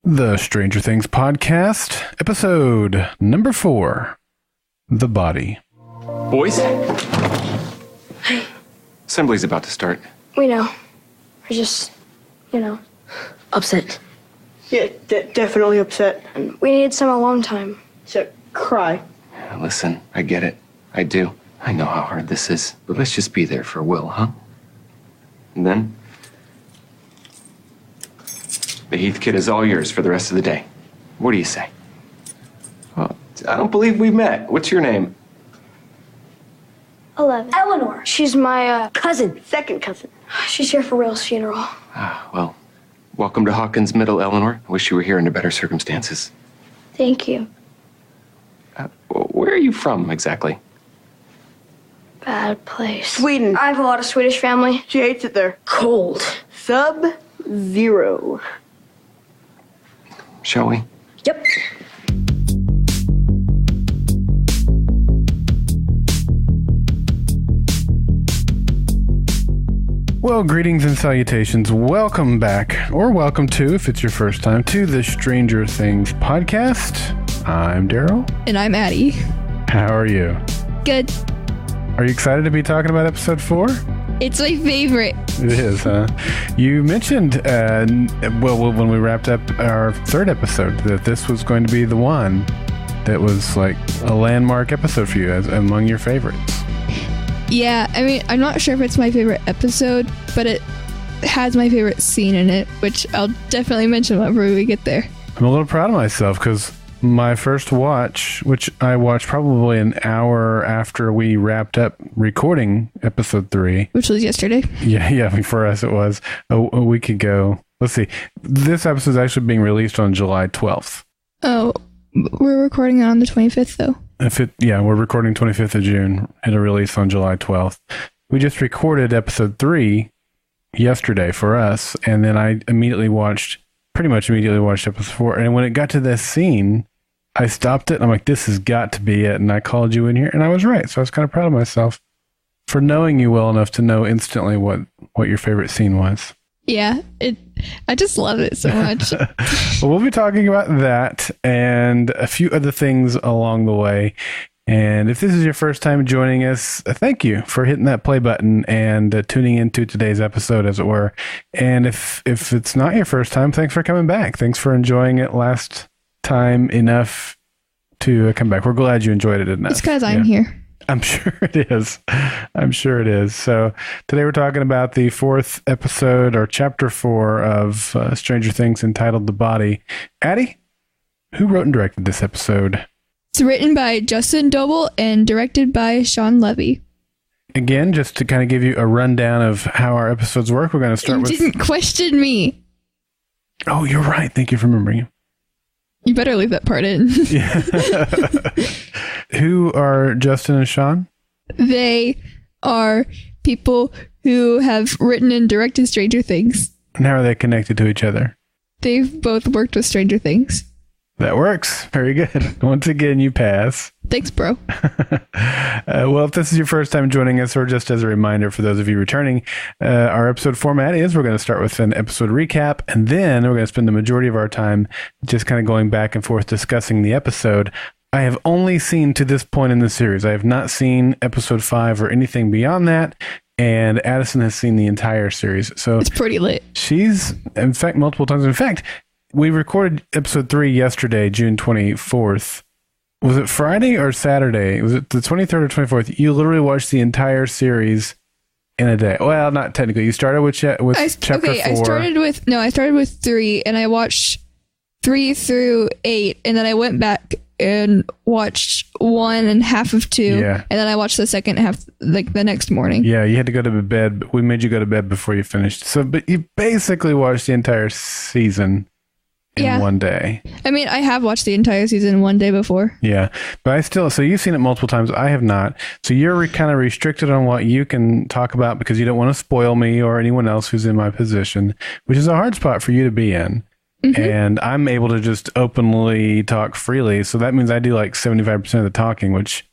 The Stranger Things podcast, episode number 4, The Body. Boys, Hey, assembly's about to start. we know. We're just, upset. Yeah, definitely upset. And we needed some alone time. So, cry. Listen, I get it. I do. I know how hard this is. But let's just be there for Will, huh? And then, the Heath kid is all yours for the rest of the day. What do you say? Well, I don't believe we've met. What's your name? 11. Eleanor. She's my, Cousin. Second cousin. she's here for Will's funeral. Well, welcome to Hawkins Middle, Eleanor. I wish you were here under better circumstances. Thank you. Where are you from, exactly? Bad place. Sweden. I have a lot of Swedish family. She hates it there. Cold. Sub-zero. Shall we? Yep. Well, greetings and salutations. Welcome back, or welcome to, if it's your first time, to the Stranger Things podcast. I'm Darrell. And I'm Addi. How are you? Good. Are you excited to be talking about episode 4? It's my favorite. It is, huh? You mentioned, when we wrapped up our 3rd episode, that this was going to be the one that was like a landmark episode for you as among your favorites. Yeah, I mean, I'm not sure if it's my favorite episode, but it has my favorite scene in it, which I'll definitely mention whenever we get there. I'm a little proud of myself because my first watch, which I watched probably an hour after we wrapped up recording episode 3. Which was yesterday. Yeah, for us it was a week ago. Let's see. This episode is actually being released on July 12th. Oh, we're recording it on the 25th, though. We're recording 25th of June. It'll release on July 12th. We just recorded episode 3 yesterday for us, and then I pretty much immediately watched episode 4. And when it got to this scene, I stopped it, and I'm like, this has got to be it. And I called you in here, and I was right. So I was kind of proud of myself for knowing you well enough to know instantly what your favorite scene was. Yeah, I just love it so much. Well, we'll be talking about that and a few other things along the way. And if this is your first time joining us, thank you for hitting that play button and tuning into today's episode, as it were. And if it's not your first time, thanks for coming back. Thanks for enjoying it last time enough to come back. We're glad you enjoyed it enough. It's because I'm here. I'm sure it is. So today we're talking about the 4th episode, or chapter 4 of Stranger Things, entitled The Body. Addi, who wrote and directed this episode? It's written by Justin Doble and directed by Sean Levy. Again, just to kind of give you a rundown of how our episodes work, we're going to start with... You didn't question me. Oh, you're right. Thank you for remembering. You better leave that part in. Yeah. Who are Justin and Sean? They are people who have written and directed Stranger Things. And how are they connected to each other? They've both worked with Stranger Things. That works. Very good. Once again, you pass. Thanks, bro. Well, if this is your first time joining us, or just as a reminder for those of you returning, our episode format is we're going to start with an episode recap, and then we're going to spend the majority of our time just kind of going back and forth discussing the episode. I have only seen to this point in the series. I have not seen episode 5 or anything beyond that. And Addison has seen the entire series. So it's pretty lit. She's, in fact, multiple times. In fact, we recorded episode 3 yesterday, June 24th. Was it Friday or Saturday? Was it the 23rd or 24th? You literally watched the entire series in a day. Well, not technically. You started with chapter 4. I started with 3, and I watched 3 through 8, and then I went back and watched 1 and half of 2. Yeah. And then I watched the second half like the next morning. Yeah, you had to go to bed. But we made you go to bed before you finished. So, but you basically watched the entire season in one day. I mean, I have watched the entire season one day before. Yeah, but so you've seen it multiple times. I have not. So you're kind of restricted on what you can talk about because you don't want to spoil me or anyone else who's in my position, which is a hard spot for you to be in. Mm-hmm. And I'm able to just openly talk freely. So that means I do like 75% of the talking, which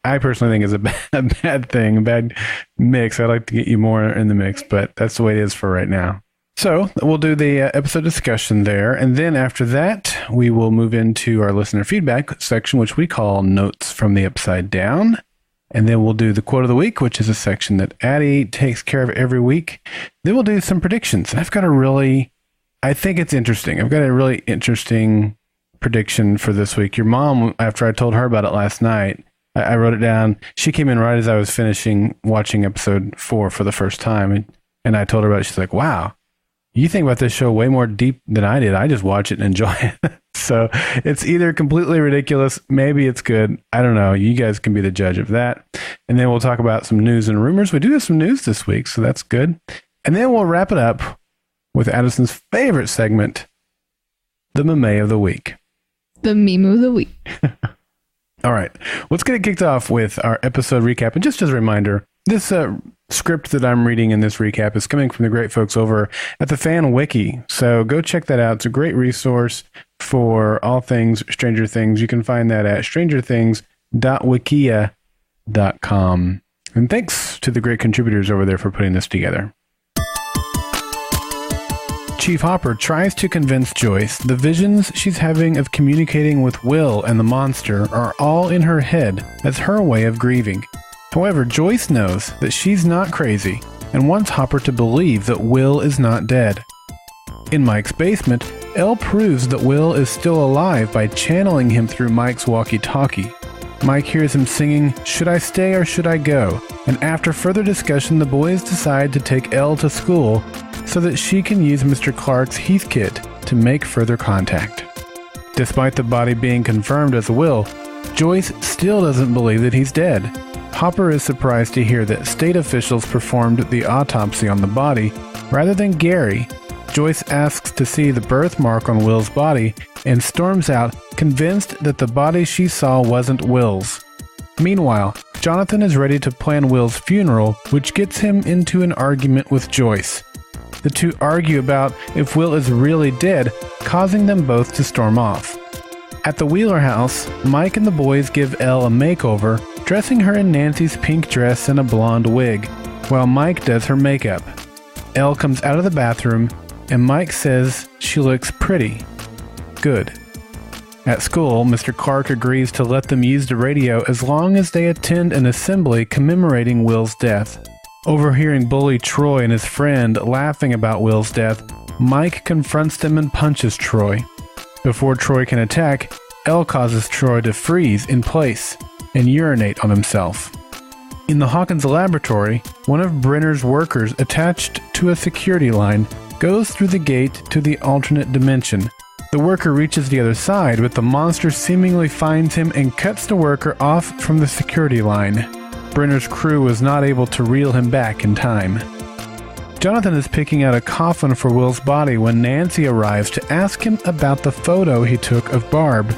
I personally think is a bad thing, a bad mix. I'd like to get you more in the mix, but that's the way it is for right now. So we'll do the episode discussion there. And then after that, we will move into our listener feedback section, which we call Notes from the Upside Down. And then we'll do the quote of the week, which is a section that Addi takes care of every week. Then we'll do some predictions. I think it's interesting. I've got a really interesting prediction for this week. Your mom, after I told her about it last night, I wrote it down. She came in right as I was finishing watching episode 4 for the first time. And I told her about it. She's like, wow, you think about this show way more deep than I did. I just watch it and enjoy it. So it's either completely ridiculous. Maybe it's good. I don't know. You guys can be the judge of that. And then we'll talk about some news and rumors. We do have some news this week, so that's good. And then we'll wrap it up with Addison's favorite segment, the meme of the week. The meme of the week. All right. Let's get it kicked off with our episode recap. And just as a reminder, this script that I'm reading in this recap is coming from the great folks over at the Fan Wiki. So go check that out. It's a great resource for all things Stranger Things. You can find that at strangerthings.wikia.com. And thanks to the great contributors over there for putting this together. Chief Hopper tries to convince Joyce the visions she's having of communicating with Will and the monster are all in her head as her way of grieving. However, Joyce knows that she's not crazy and wants Hopper to believe that Will is not dead. In Mike's basement, Elle proves that Will is still alive by channeling him through Mike's walkie-talkie. Mike hears him singing, "Should I stay or should I go?" And after further discussion, the boys decide to take Elle to school so that she can use Mr. Clark's Heath kit to make further contact. Despite the body being confirmed as Will, Joyce still doesn't believe that he's dead. Hopper is surprised to hear that state officials performed the autopsy on the body rather than Gary. Joyce asks to see the birthmark on Will's body and storms out, convinced that the body she saw wasn't Will's. Meanwhile, Jonathan is ready to plan Will's funeral, which gets him into an argument with Joyce. The two argue about if Will is really dead, causing them both to storm off. At the Wheeler house, Mike and the boys give Elle a makeover, dressing her in Nancy's pink dress and a blonde wig, while Mike does her makeup. Elle comes out of the bathroom, and Mike says she looks pretty. Good. At school, Mr. Clark agrees to let them use the radio as long as they attend an assembly commemorating Will's death. Overhearing bully Troy and his friend laughing about Will's death, Mike confronts them and punches Troy. Before Troy can attack, Elle causes Troy to freeze in place and urinate on himself. In the Hawkins laboratory, one of Brenner's workers attached to a security line goes through the gate to the alternate dimension. The worker reaches the other side, but the monster seemingly finds him and cuts the worker off from the security line. Brenner's crew was not able to reel him back in time. Jonathan is picking out a coffin for Will's body when Nancy arrives to ask him about the photo he took of Barb.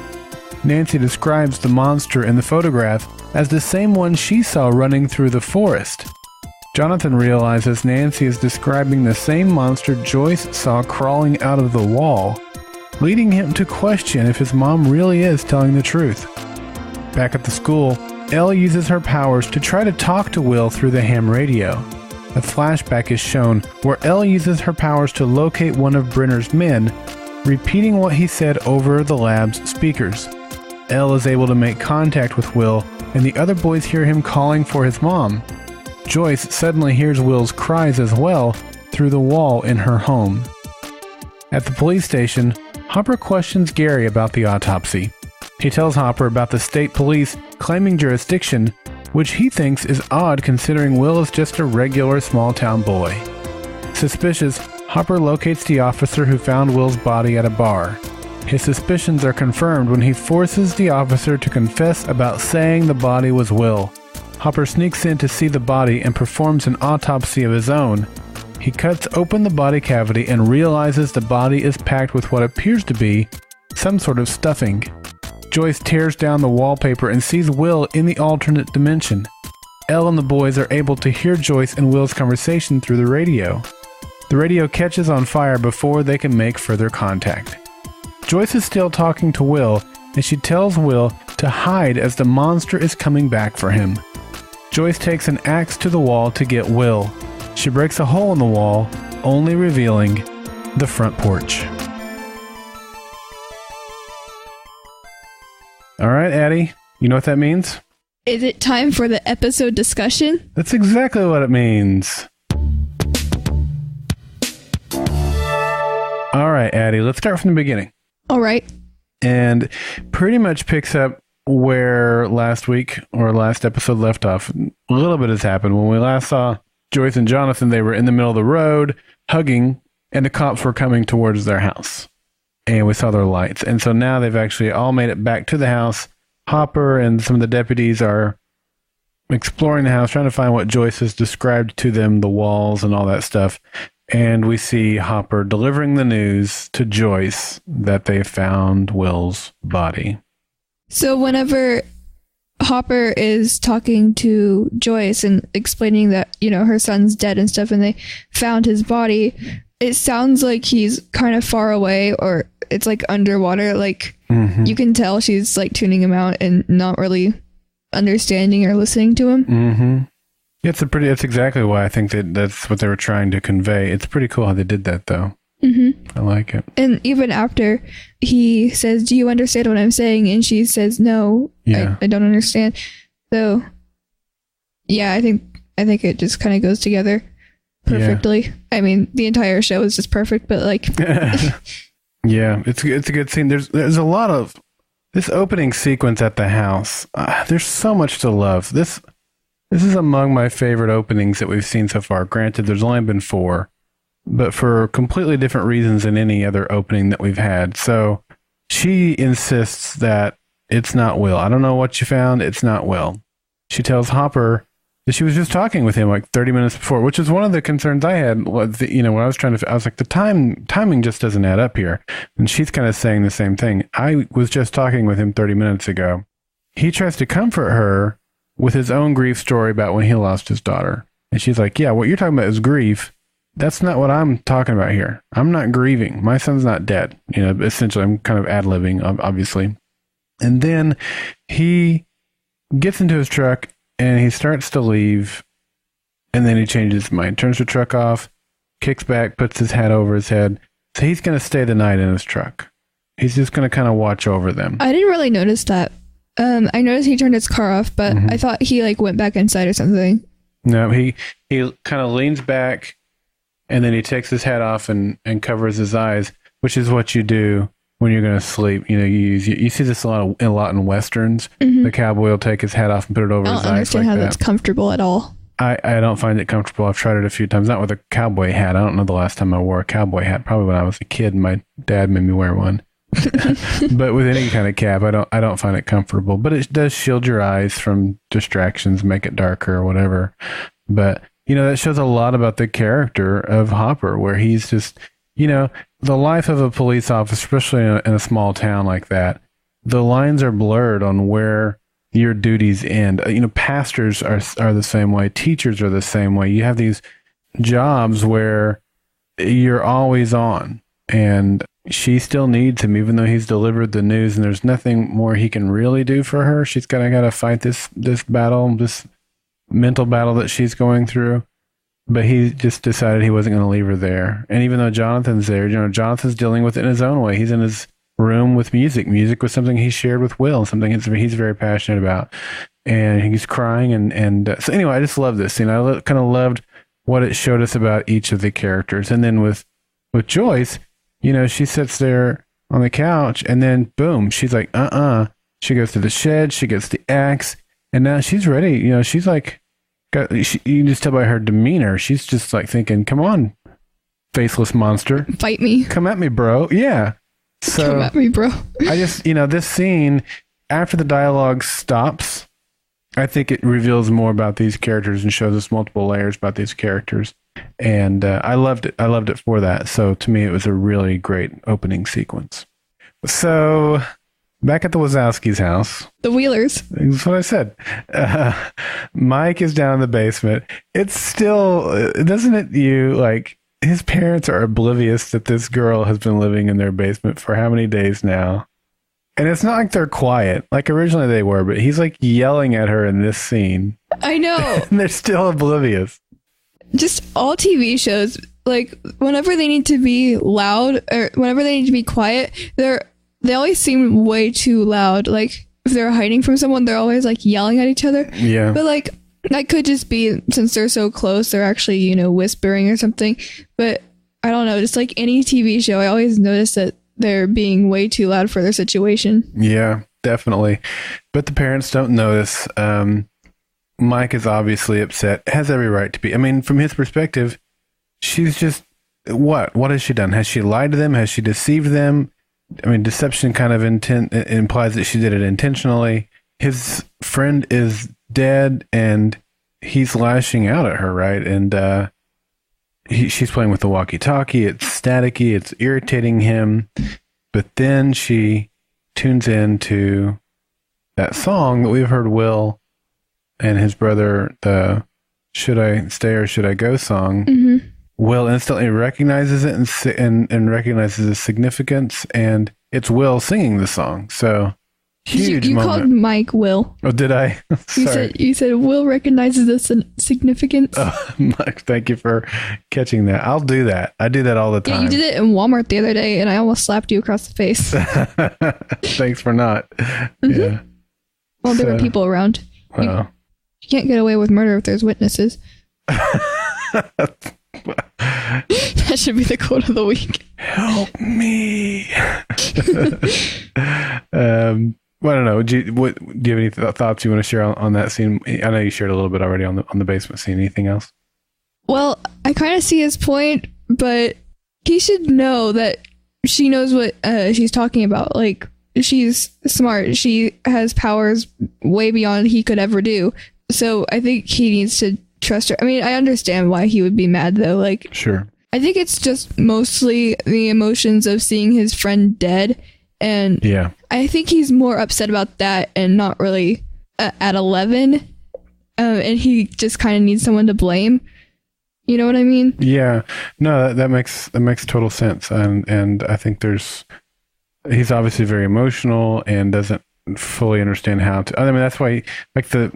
Nancy describes the monster in the photograph as the same one she saw running through the forest. Jonathan realizes Nancy is describing the same monster Joyce saw crawling out of the wall, leading him to question if his mom really is telling the truth. Back at the school, Elle uses her powers to try to talk to Will through the ham radio. A flashback is shown where Elle uses her powers to locate one of Brenner's men, repeating what he said over the lab's speakers. Elle is able to make contact with Will, and the other boys hear him calling for his mom. Joyce suddenly hears Will's cries as well through the wall in her home. At the police station, Hopper questions Gary about the autopsy. He tells Hopper about the state police claiming jurisdiction, which he thinks is odd considering Will is just a regular small-town boy. Suspicious, Hopper locates the officer who found Will's body at a bar. His suspicions are confirmed when he forces the officer to confess about saying the body was Will. Hopper sneaks in to see the body and performs an autopsy of his own. He cuts open the body cavity and realizes the body is packed with what appears to be some sort of stuffing. Joyce tears down the wallpaper and sees Will in the alternate dimension. Elle and the boys are able to hear Joyce and Will's conversation through the radio. The radio catches on fire before they can make further contact. Joyce is still talking to Will, and she tells Will to hide as the monster is coming back for him. Joyce takes an axe to the wall to get Will. She breaks a hole in the wall, only revealing The front porch. All right, Addi, you know what that means? Is it time for the episode discussion? That's exactly what it means. All right, Addi, let's start from the beginning. All right. And pretty much picks up where last week or last episode left off. A little bit has happened. When we last saw Joyce and Jonathan, they were in the middle of the road, hugging, and the cops were coming towards their house. And we saw their lights. And so now they've actually all made it back to the house. Hopper and some of the deputies are exploring the house, trying to find what Joyce has described to them, the walls and all that stuff. And we see Hopper delivering the news to Joyce that they found Will's body. So whenever Hopper is talking to Joyce and explaining that, her son's dead and stuff, and they found his body, it sounds like he's kind of far away, or it's like underwater. Like you can tell she's like tuning him out and not really understanding or listening to him. Mm-hmm. It's exactly why I think that's what they were trying to convey. It's pretty cool how they did that, though. Mm-hmm. I like it. And even after he says, "Do you understand what I'm saying?" and she says, "No, I don't understand." So, yeah, I think it just kind of goes together perfectly. Yeah. I mean, the entire show is just perfect, but like, yeah, it's a good scene. There's a lot of this opening sequence at the house. There's so much to love. This is among my favorite openings that we've seen so far. Granted, there's only been 4, but for completely different reasons than any other opening that we've had. So she insists that it's not Will. I don't know what you found. It's not Will. She tells Hopper that she was just talking with him like 30 minutes before, which is one of the concerns I had. When I was I was like, the timing just doesn't add up here. And she's kind of saying the same thing. I was just talking with him 30 minutes ago. He tries to comfort her with his own grief story about when he lost his daughter. And she's like, yeah, what you're talking about is grief. That's not what I'm talking about here. I'm not grieving. My son's not dead. Essentially, I'm kind of ad-libbing, obviously. And then he gets into his truck and he starts to leave. And then he changes his mind, turns the truck off, kicks back, puts his hat over his head. So he's going to stay the night in his truck. He's just going to kind of watch over them. I didn't really notice that. I noticed he turned his car off, but I thought he went back inside or something. No, he kind of leans back and then he takes his hat off and covers his eyes, which is what you do when you're going to sleep. You see this a lot in Westerns. The cowboy will take his hat off and put it over his eyes. I don't understand how that's comfortable at all. I don't find it comfortable. I've tried it a few times, not with a cowboy hat. I don't know the last time I wore a cowboy hat. Probably when I was a kid and my dad made me wear one. But with any kind of cap, I don't find it comfortable. But it does shield your eyes from distractions, make it darker or whatever. But that shows a lot about the character of Hopper, where he's just the life of a police officer, especially in a small town like that. The lines are blurred on where your duties end. Pastors are the same way. Teachers are the same way. You have these jobs where you're always on, and she still needs him, even though he's delivered the news, and there's nothing more he can really do for her. She's got to fight this battle, this mental battle that she's going through. But he just decided he wasn't going to leave her there. And even though Jonathan's there, Jonathan's dealing with it in his own way. He's in his room with music. Music was something he shared with Will, something he's very passionate about. And he's crying. And so anyway, I just love this scene. I kind of loved what it showed us about each of the characters. And then with Joyce, she sits there on the couch and then boom, she's like, She goes to the shed, she gets the axe, and now she's ready. She's like, you can just tell by her demeanor, she's just like thinking, come on, faceless monster. Fight me. Come at me, bro. Yeah. So come at me, bro. I just, this scene, after the dialogue stops, I think it reveals more about these characters and shows us multiple layers about these characters. And I loved it. I loved it for that. So to me, it was a really great opening sequence. So back at the Wazowskis' house. The Wheelers. That's what I said. Mike is down in the basement. It's still, doesn't it his parents are oblivious that this girl has been living in their basement for how many days now? And it's not like they're quiet. Like originally they were, but he's like yelling at her in this scene. I know. And they're still oblivious. Just all TV shows like whenever they need to be loud or whenever they need to be quiet, they always seem way too loud. Like if they're hiding from someone, they're always like yelling at each other. Yeah. But like that could just be since they're so close, they're actually, you know, whispering or something. But I don't know, just like any TV show, I always notice that they're being way too loud for their situation. Yeah, definitely. But the parents don't notice. Mike is obviously upset, has every right to be. I mean, from his perspective, she's just, what has she done? Has she lied to them? Has she deceived them? I mean, deception kind of implies that she did it intentionally. His friend is dead and he's lashing out at her, right? And she's playing with the walkie-talkie. It's staticky. It's irritating him. But then she tunes into that song that we've heard Will and his brother, the Should I Stay or Should I Go song. Mm-hmm. Will instantly recognizes it and recognizes its significance, and it's Will singing the song. So huge you moment. called Mike Will. Oh, did I? Sorry. You said Will recognizes the significance. Oh, Mike, thank you for catching that. I'll do that. I do that all the time. Yeah, you did it in Walmart the other day, and I almost slapped you across the face. Thanks for not. Mm-hmm. Yeah. Well, there were people around. Wow. You can't get away with murder if there's witnesses. That should be the quote of the week. Help me. Well, I don't know. Do you have any thoughts you want to share on that scene? I know you shared a little bit already on the basement scene. Anything else? Well, I kind of see his point, but he should know that she knows what she's talking about. Like, she's smart. She has powers way beyond he could ever do. So I think he needs to trust her. I mean, I understand why he would be mad, though. Like, sure. I think it's just mostly the emotions of seeing his friend dead. And yeah, I think he's more upset about that and not really at 11. And he just kind of needs someone to blame. You know what I mean? Yeah. No, that makes total sense. And I think he's obviously very emotional and doesn't fully understand how to. I mean, that's why, like the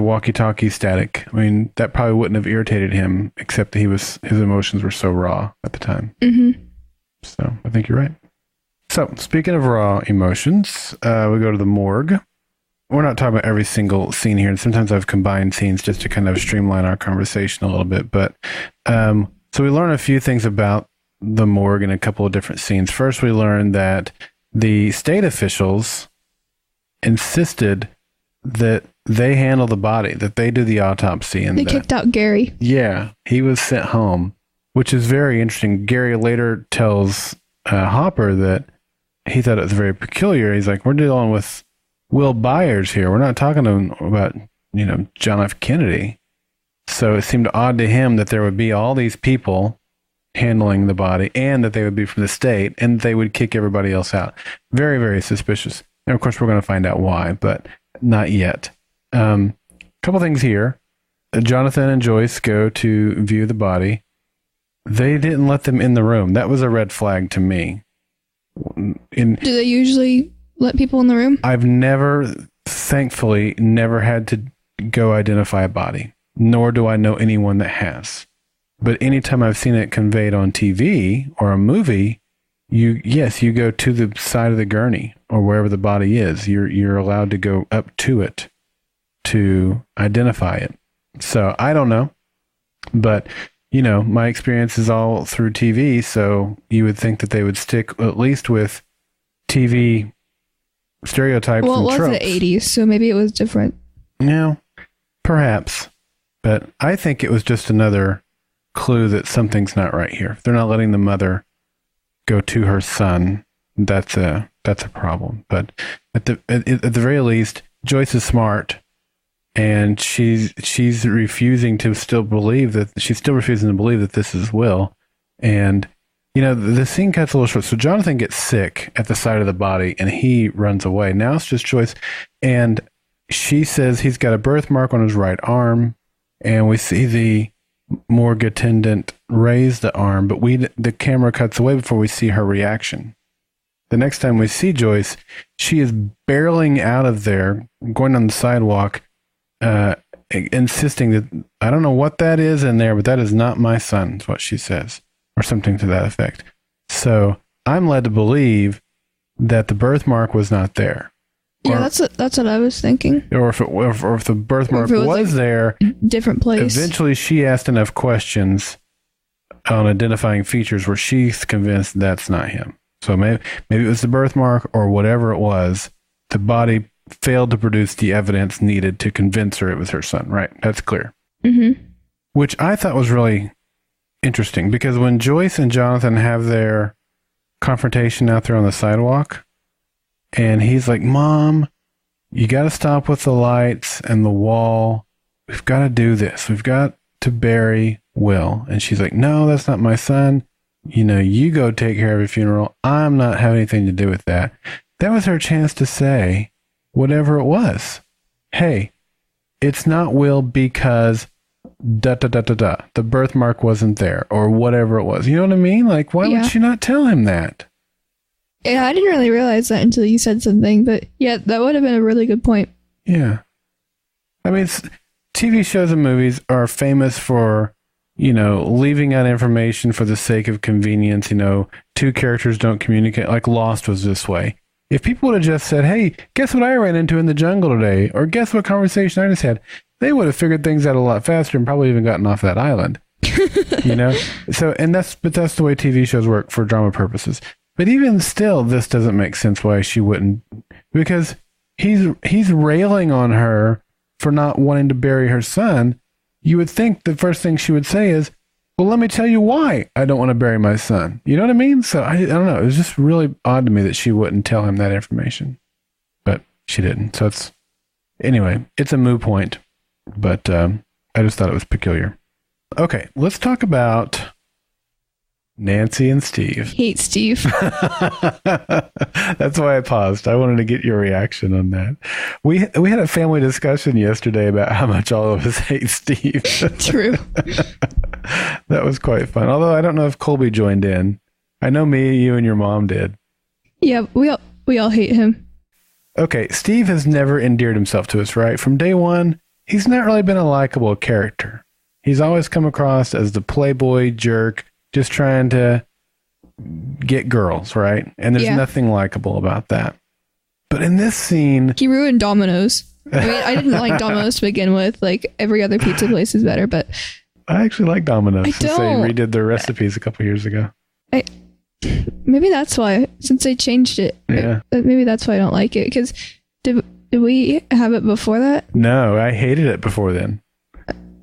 walkie-talkie static. I mean, that probably wouldn't have irritated him, except that his emotions were so raw at the time. Mm-hmm. So I think you're right. So speaking of raw emotions, we go to the morgue. We're not talking about every single scene here, and sometimes I've combined scenes just to kind of streamline our conversation a little bit. But so we learn a few things about the morgue in a couple of different scenes. First, we learn that the state officials insisted that they handle the body, that they do the autopsy. And they kicked out Gary. Yeah, he was sent home, which is very interesting. Gary later tells Hopper that he thought it was very peculiar. He's like, we're dealing with Will Byers here. We're not talking to him about, John F. Kennedy. So it seemed odd to him that there would be all these people handling the body and that they would be from the state and they would kick everybody else out. Very, very suspicious. And of course, we're going to find out why, but not yet. Couple things here. Jonathan and Joyce go to view the body. They didn't let them in the room. That was a red flag to me. Do they usually let people in the room? I've thankfully, never had to go identify a body, nor do I know anyone that has. But anytime I've seen it conveyed on TV or a movie, you go to the side of the gurney or wherever the body is. You're allowed to go up to it to identify it. So I don't know, but my experience is all through TV. So you would think that they would stick at least with TV stereotypes and tropes. Well, it was the 80s, so maybe it was different. Yeah, perhaps. But I think it was just another clue that something's not right here. If they're not letting the mother go to her son, that's a problem. But at the very least, Joyce is smart, and she's refusing to believe that this is Will. And the scene cuts a little short. So Jonathan gets sick at the side of the body and he runs away. Now it's just Joyce, and she says he's got a birthmark on his right arm, and we see the morgue attendant raise the arm, but the camera cuts away before we see her reaction. The next time we see Joyce, she is barreling out of there, going on the sidewalk, insisting that, I don't know what that is in there, but that is not my son, is what she says. or something to that effect. So I'm led to believe that the birthmark was not there. Yeah, that's what I was thinking. Or if the birthmark was like there, different place. Eventually she asked enough questions on identifying features where she's convinced that's not him. So maybe it was the birthmark or whatever it was. The body failed to produce the evidence needed to convince her it was her son. Right. That's clear. Mm-hmm. Which I thought was really interesting because when Joyce and Jonathan have their confrontation out there on the sidewalk and he's like, Mom, you got to stop with the lights and the wall. We've got to do this. We've got to bury Will. And she's like, no, that's not my son. You go take care of a funeral. I'm not having anything to do with that. That was her chance to say whatever it was. Hey, it's not Will because the birthmark wasn't there or whatever it was. You know what I mean? Like, why would she not tell him that? Yeah, I didn't really realize that until you said something, but yeah, that would have been a really good point. Yeah. I mean, TV shows and movies are famous for, leaving out information for the sake of convenience. Two characters don't communicate. Like Lost was this way. If people would have just said, hey, guess what I ran into in the jungle today? Or guess what conversation I just had? They would have figured things out a lot faster and probably even gotten off that island. So, but that's the way TV shows work for drama purposes. But even still, this doesn't make sense why she wouldn't, because he's railing on her for not wanting to bury her son. You would think the first thing she would say is, well, let me tell you why I don't want to bury my son. You know what I mean? So I don't know. It was just really odd to me that she wouldn't tell him that information, but she didn't. So it's a moot point, but I just thought it was peculiar. Okay, let's talk about Nancy and Steve. Hate Steve. That's why I paused. I wanted to get your reaction on that. We had a family discussion yesterday about how much all of us hate Steve. True. That was quite fun. Although I don't know if Colby joined in. I know me, you, and your mom did. Yeah, we all hate him. Okay, Steve has never endeared himself to us, right? From day one, he's not really been a likable character. He's always come across as the playboy jerk, just trying to get girls, right? And there's nothing likable about that. But in this scene... He ruined Domino's. I mean, I didn't like Domino's to begin with. Like, every other pizza place is better, but... I actually like Domino's since they don't. redid their recipes a couple years ago. Maybe that's why, since they changed it. Yeah. Maybe that's why I don't like it, because did we have it before that? No, I hated it before then.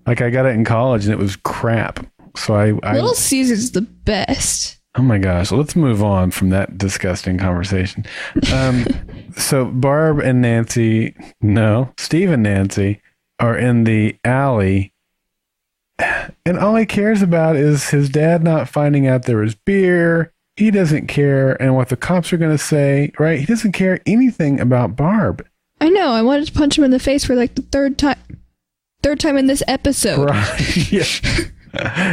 Like, I got it in college and it was crap. So I Little Caesar's the best. Oh my gosh, let's move on from that disgusting conversation. So Barb and Nancy, Steve and Nancy are in the alley, and all he cares about is his dad not finding out there was beer. He doesn't care, and what the cops are going to say, right? He doesn't care anything about Barb. I know, I wanted to punch him in the face for like the third time in this episode. Right, yeah.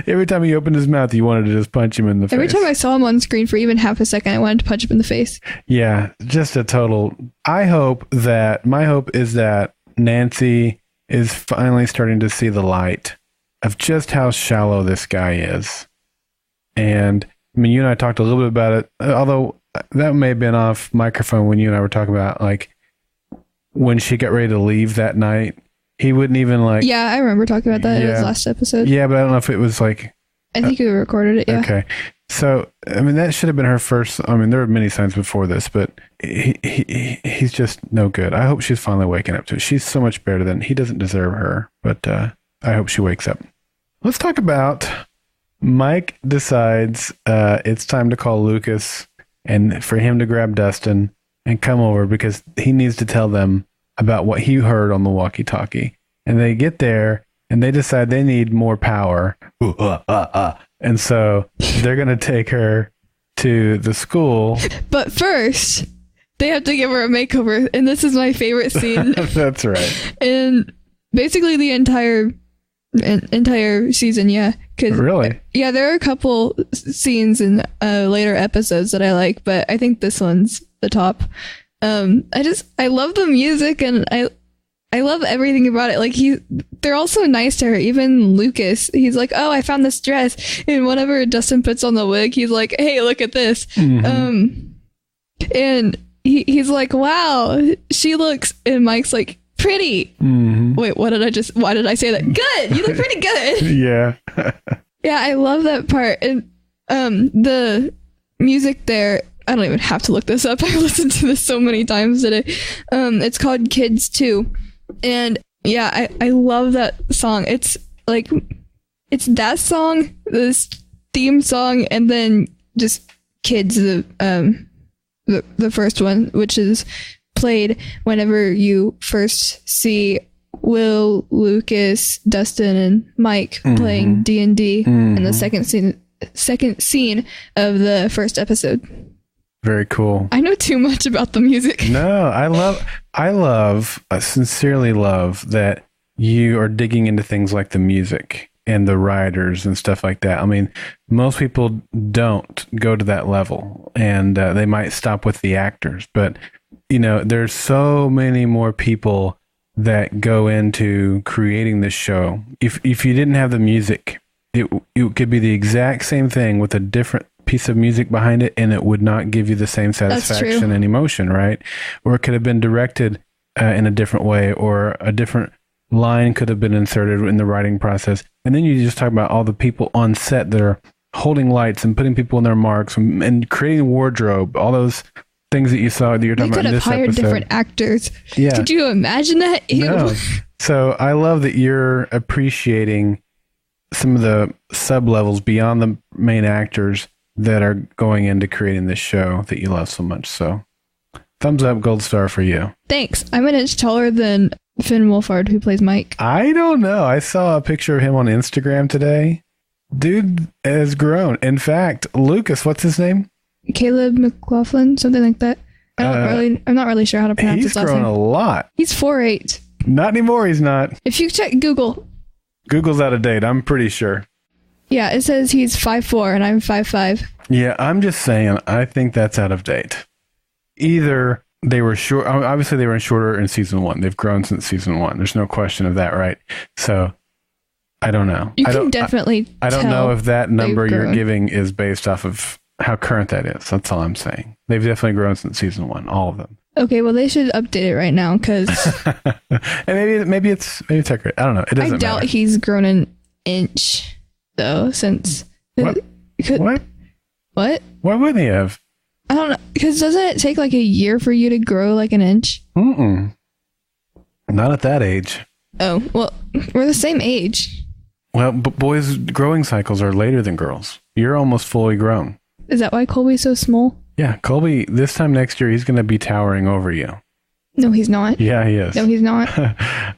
Every time he opened his mouth, you wanted to just punch him in the face. Every time I saw him on screen for even half a second, I wanted to punch him in the face. Yeah, just a total... my hope is that Nancy is finally starting to see the light of just how shallow this guy is. And, I mean, you and I talked a little bit about it, although that may have been off microphone when you and I were talking about, like, when she got ready to leave that night. He wouldn't even like... Yeah, I remember talking about that. Yeah. It was last episode. Yeah, but I don't know if it was like... I think we recorded it, yeah. Okay. So, I mean, that should have been her first... I mean, there were many signs before this, but he's just no good. I hope she's finally waking up to it. She's so much better than... He doesn't deserve her, but I hope she wakes up. Let's talk about... Mike decides it's time to call Lucas and for him to grab Dustin and come over because he needs to tell them about what he heard on the walkie-talkie. And they get there and they decide they need more power. And so they're going to take her to the school. But first, they have to give her a makeover. And this is my favorite scene. That's right. And basically the entire season, yeah. Really? Yeah, there are a couple scenes in later episodes that I like, but I think this one's the top. I love the music, and I I love everything about it. Like they're all so nice to her. Even Lucas, he's like, "Oh, I found this dress." And whenever Dustin puts on the wig, he's like, "Hey, look at this." And he's like, "Wow, she looks." And Mike's like, "Pretty." Wait, why did I say that? Good. You look pretty good. Yeah. Yeah, I love that part. And the music there, I don't even have to look this up. I've listened to this so many times today. It's called Kids 2. And yeah, I love that song. It's like, it's that song, this theme song, and then just Kids, the first one, which is played whenever you first see Will, Lucas, Dustin, and Mike playing D&D in the second scene of the first episode. Very cool. I know too much about the music. No, I sincerely love that you are digging into things like the music and the writers and stuff like that. I mean, most people don't go to that level, and they might stop with the actors, but there's so many more people that go into creating this show. If you didn't have the music, it could be the exact same thing with a different piece of music behind it, and it would not give you the same satisfaction and emotion, right? Or it could have been directed in a different way, or a different line could have been inserted in the writing process. And then you just talk about all the people on set that are holding lights and putting people in their marks and creating wardrobe, all those things that you saw that you're talking about in this episode. They could have hired different actors. Yeah. Could you imagine that? Ew. No. So I love that you're appreciating some of the sub levels beyond the main actors that are going into creating this show that you love so much. So thumbs up, gold star for you. Thanks. I'm an inch taller than Finn Wolfhard, who plays Mike. I don't know. I saw a picture of him on Instagram today. Dude has grown. In fact, Lucas, what's his name? Caleb McLaughlin, something like that. I'm not really sure how to pronounce his last name. He's grown a lot. He's 4'8". Not anymore, he's not. If you check Google. Google's out of date, I'm pretty sure. Yeah, it says he's 5'4" and I'm 5'5". Yeah, I'm just saying, I think that's out of date. Either they were short, obviously they were shorter in season 1. They've grown since season 1. There's no question of that, right? So, I don't know. You can definitely I don't know if that number you're giving is based off of how current that is. That's all I'm saying. They've definitely grown since season 1, all of them. Okay, well, they should update it right now, because... and maybe it's accurate. I don't know. It doesn't matter. I doubt he's grown an inch, though, since... What? What? What? Why wouldn't he have? I don't know, because doesn't it take like a year for you to grow like an inch? Not at that age. Oh, well, we're the same age. Well, but boys' growing cycles are later than girls. You're almost fully grown. Is that why Colby's so small? Yeah, Colby, this time next year, he's going to be towering over you. No, he's not. Yeah, he is. No, he's not.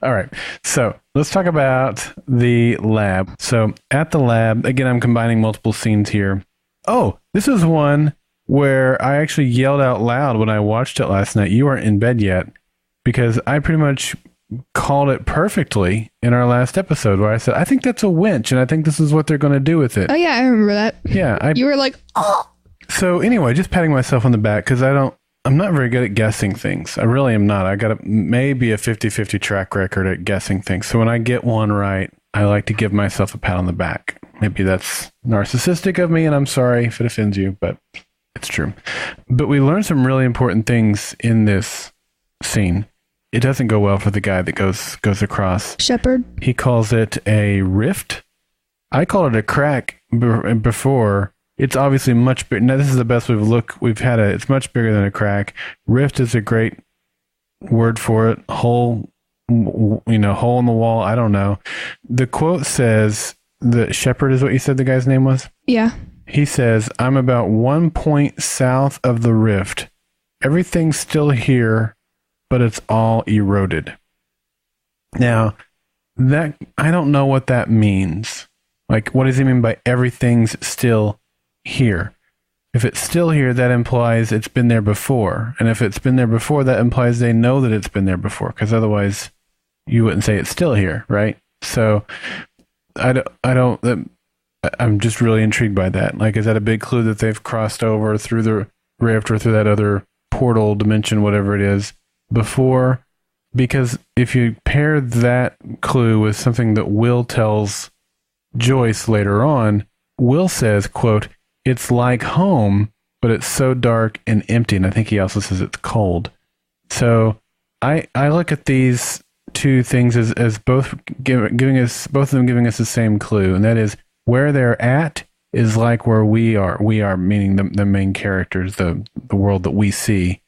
All right. So let's talk about the lab. So at the lab, again, I'm combining multiple scenes here. Oh, this is one where I actually yelled out loud when I watched it last night. You weren't in bed yet, because I pretty much called it perfectly in our last episode, where I said, I think that's a winch, and I think this is what they're going to do with it. Oh, yeah, I remember that. Yeah. You were like, oh. So anyway, just patting myself on the back, because I'm not very good at guessing things. I really am not. I got maybe a 50-50 track record at guessing things. So when I get one right, I like to give myself a pat on the back. Maybe that's narcissistic of me, and I'm sorry if it offends you, but it's true. But we learned some really important things in this scene. It doesn't go well for the guy that goes across. Shepherd. He calls it a rift. I call it a crack before. It's obviously much bigger. Now, this is the best we've had it. It's much bigger than a crack. Rift is a great word for it. Hole in the wall. I don't know. The quote says that Shepherd is what you said the guy's name was? Yeah. He says, I'm about 1 point south of the rift. Everything's still here, but it's all eroded. Now, that I don't know what that means. Like, what does he mean by everything's still here? If it's still here, that implies it's been there before. And if it's been there before, that implies they know that it's been there before, because otherwise you wouldn't say it's still here, right? So I'm just really intrigued by that. Like, is that a big clue that they've crossed over through the rift or through that other portal dimension, whatever it is, before? because if you pair that clue with something that Will tells Joyce later on, Will says, quote, "It's like home, but it's so dark and empty." And I think he also says it's cold. So I look at these two things as both giving us, both of them giving us the same clue, and that is where they're at is like where we are. We are meaning the main characters, the world that we see.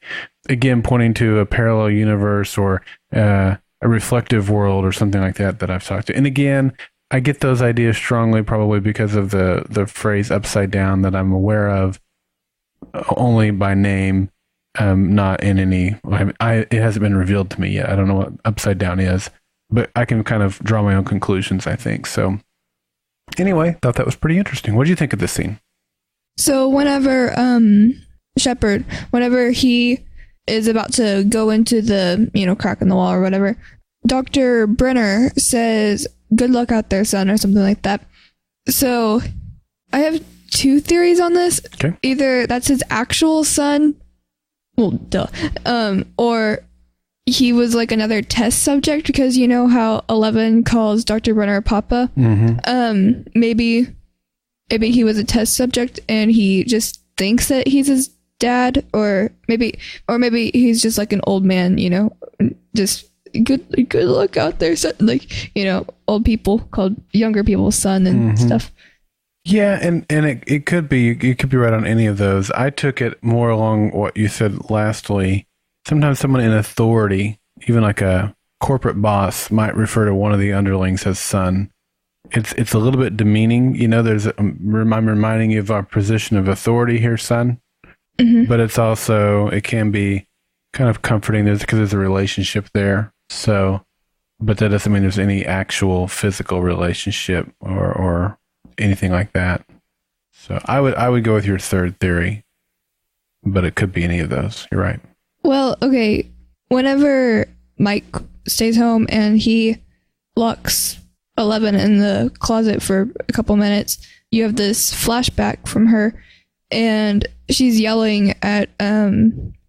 Again, pointing to a parallel universe or a reflective world or something like that I've talked to. And again, I get those ideas strongly probably because of the phrase upside down that I'm aware of only by name, not in any, it hasn't been revealed to me yet. I don't know what upside down is, but I can kind of draw my own conclusions, I think. So anyway, thought that was pretty interesting. What did you think of this scene? So whenever Shepard, whenever he is about to go into the, crack in the wall or whatever, Dr. Brenner says, "Good luck out there, son," or something like that. So I have two theories on this. Okay. Either that's his actual son, well, duh, or he was like another test subject, because you know how 11 calls Dr. Brenner Papa? Mm-hmm. Maybe he was a test subject and he just thinks that he's his dad, or maybe he's just like an old man, just good luck out there, son. Like, old people called younger people's son and stuff. Yeah, and it could be, you could be right on any of those. I took it more along what you said lastly. Sometimes someone in authority, even like a corporate boss, might refer to one of the underlings as son. It's a little bit demeaning. I'm reminding you of our position of authority here, son. Mm-hmm. But it can be kind of comforting because there's a relationship there. So, but that doesn't mean there's any actual physical relationship or anything like that. So I would go with your third theory, but it could be any of those. You're right. Well, okay. Whenever Mike stays home and he locks 11 in the closet for a couple minutes, you have this flashback from her, and she's yelling at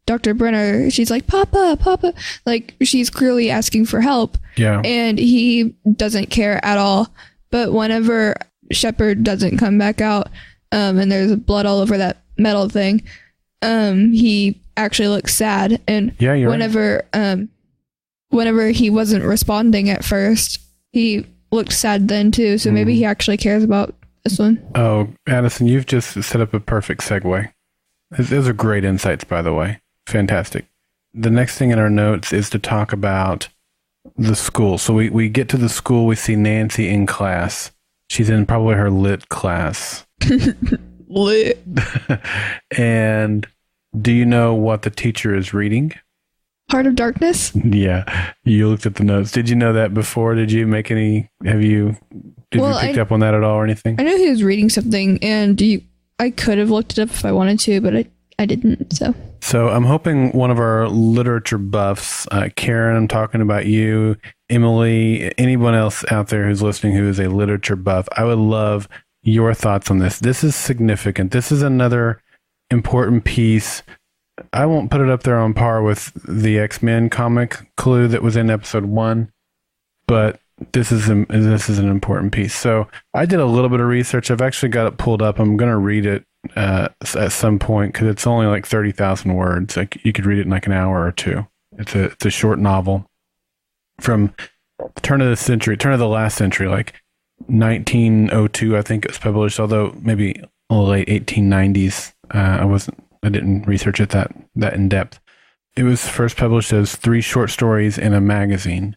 Dr. Brenner. She's like, "Papa, Papa," like she's clearly asking for help. Yeah. And he doesn't care at all. But whenever Shepard doesn't come back out, and there's blood all over that metal thing, he actually looks sad. And yeah, whenever he wasn't responding at first, he looked sad then too. So maybe he actually cares about this one. Oh, Addison, you've just set up a perfect segue. Those are great insights, by the way. Fantastic. The next thing in our notes is to talk about the school. So we get to the school, we see Nancy in class. She's in probably her lit class. Lit. And do you know what the teacher is reading? Heart of Darkness? Yeah. You looked at the notes. Did you know that before? Did you pick up on that at all or anything? I know he was reading something, and I could have looked it up if I wanted to, but I didn't, So I'm hoping one of our literature buffs, Karen, I'm talking about you, Emily, anyone else out there who's listening who is a literature buff, I would love your thoughts on this. This is significant. This is another important piece. I won't put it up there on par with the X-Men comic clue that was in episode 1, but this is an important piece. So I did a little bit of research. I've actually got it pulled up. I'm going to read it at some point because it's only like 30,000 words. Like you could read it in like an hour or two. It's a short novel from turn of the last century, like 1902, I think it was published, although maybe late 1890s. I didn't research it that in depth. It was first published as 3 short stories in a magazine,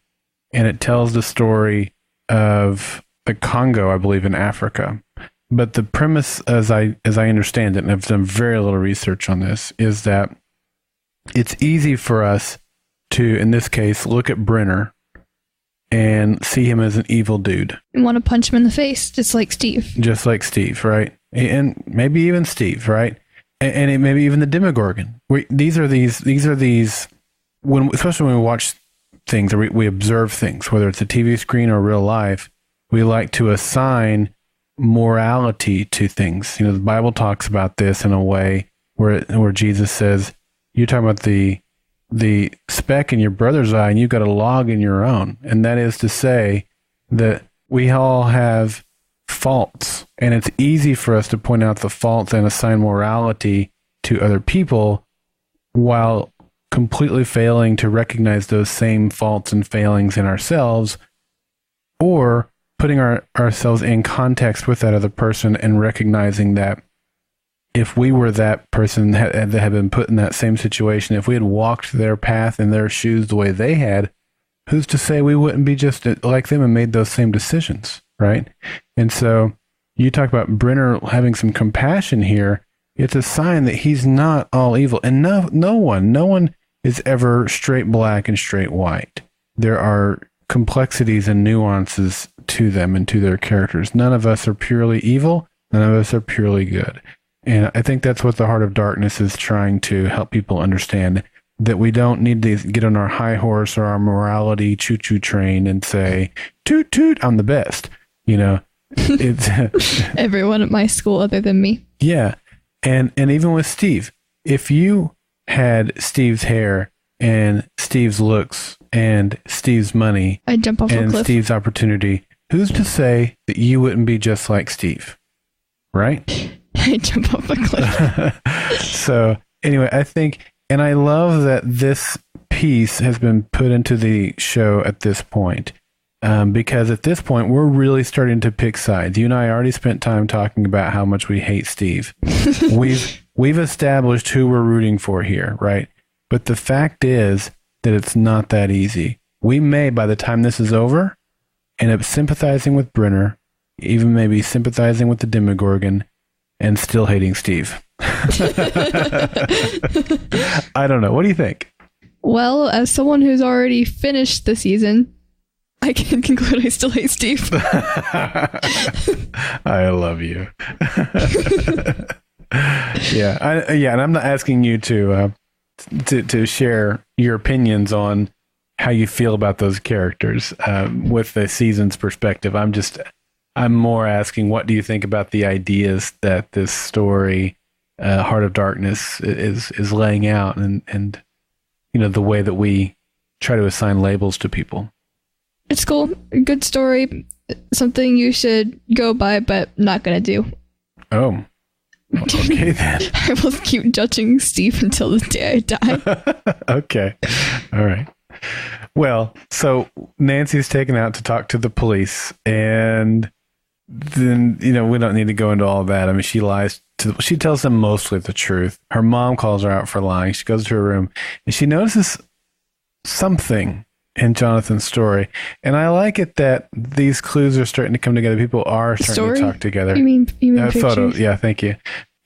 and it tells the story of the Congo, I believe, in Africa. But the premise, as I understand it, and I've done very little research on this, is that it's easy for us to, in this case, look at Brenner and see him as an evil dude. You want to punch him in the face, just like Steve. Just like Steve, right? And maybe even Steve, right? And it maybe even the Demogorgon. These are these especially when we watch things or we observe things, whether it's a TV screen or real life, we like to assign morality to things. The Bible talks about this in a way where Jesus says, you're talking about the the speck in your brother's eye and you've got a log in your own. And that is to say that we all have faults, and it's easy for us to point out the faults and assign morality to other people while completely failing to recognize those same faults and failings in ourselves, or putting ourselves in context with that other person and recognizing that if we were that person that had been put in that same situation, if we had walked their path in their shoes the way they had, who's to say we wouldn't be just like them and made those same decisions, right? And so you talk about Brenner having some compassion here. It's a sign that he's not all evil. And no one is ever straight black and straight white. There are complexities and nuances to them and to their characters. None of us are purely evil. None of us are purely good. And I think that's what the Heart of Darkness is trying to help people understand, that we don't need to get on our high horse or our morality choo-choo train and say, toot, toot, I'm the best. You know, it's everyone at my school other than me. Yeah. And even with Steve, if you had Steve's hair and Steve's looks and Steve's money I'd jump off a and cliff. Steve's opportunity, who's to say that you wouldn't be just like Steve? Right? I'd jump off a cliff. So anyway, I think, and I love that this piece has been put into the show at this point. Because at this point, we're really starting to pick sides. You and I already spent time talking about how much we hate Steve. We've established who we're rooting for here, right? But the fact is that it's not that easy. We may, by the time this is over, end up sympathizing with Brenner, even maybe sympathizing with the Demogorgon, and still hating Steve. I don't know. What do you think? Well, as someone who's already finished the season, I can conclude I still hate Steve. I love you. Yeah, and I'm not asking you to share your opinions on how you feel about those characters with the season's perspective. I'm more asking, what do you think about the ideas that this story, Heart of Darkness, is laying out, and you know, the way that we try to assign labels to people. It's cool. Good story. Something you should go by, but not gonna do. Oh. Okay then. I will keep judging Steve until the day I die. Okay. All right. Well, so Nancy's taken out to talk to the police, and then, you know, we don't need to go into all that. I mean, she tells them mostly the truth. Her mom calls her out for lying. She goes to her room and she notices something in Jonathan's story. And I like it that these clues are starting to come together. People are starting to talk together. You mean photo? pictures? Yeah, thank you.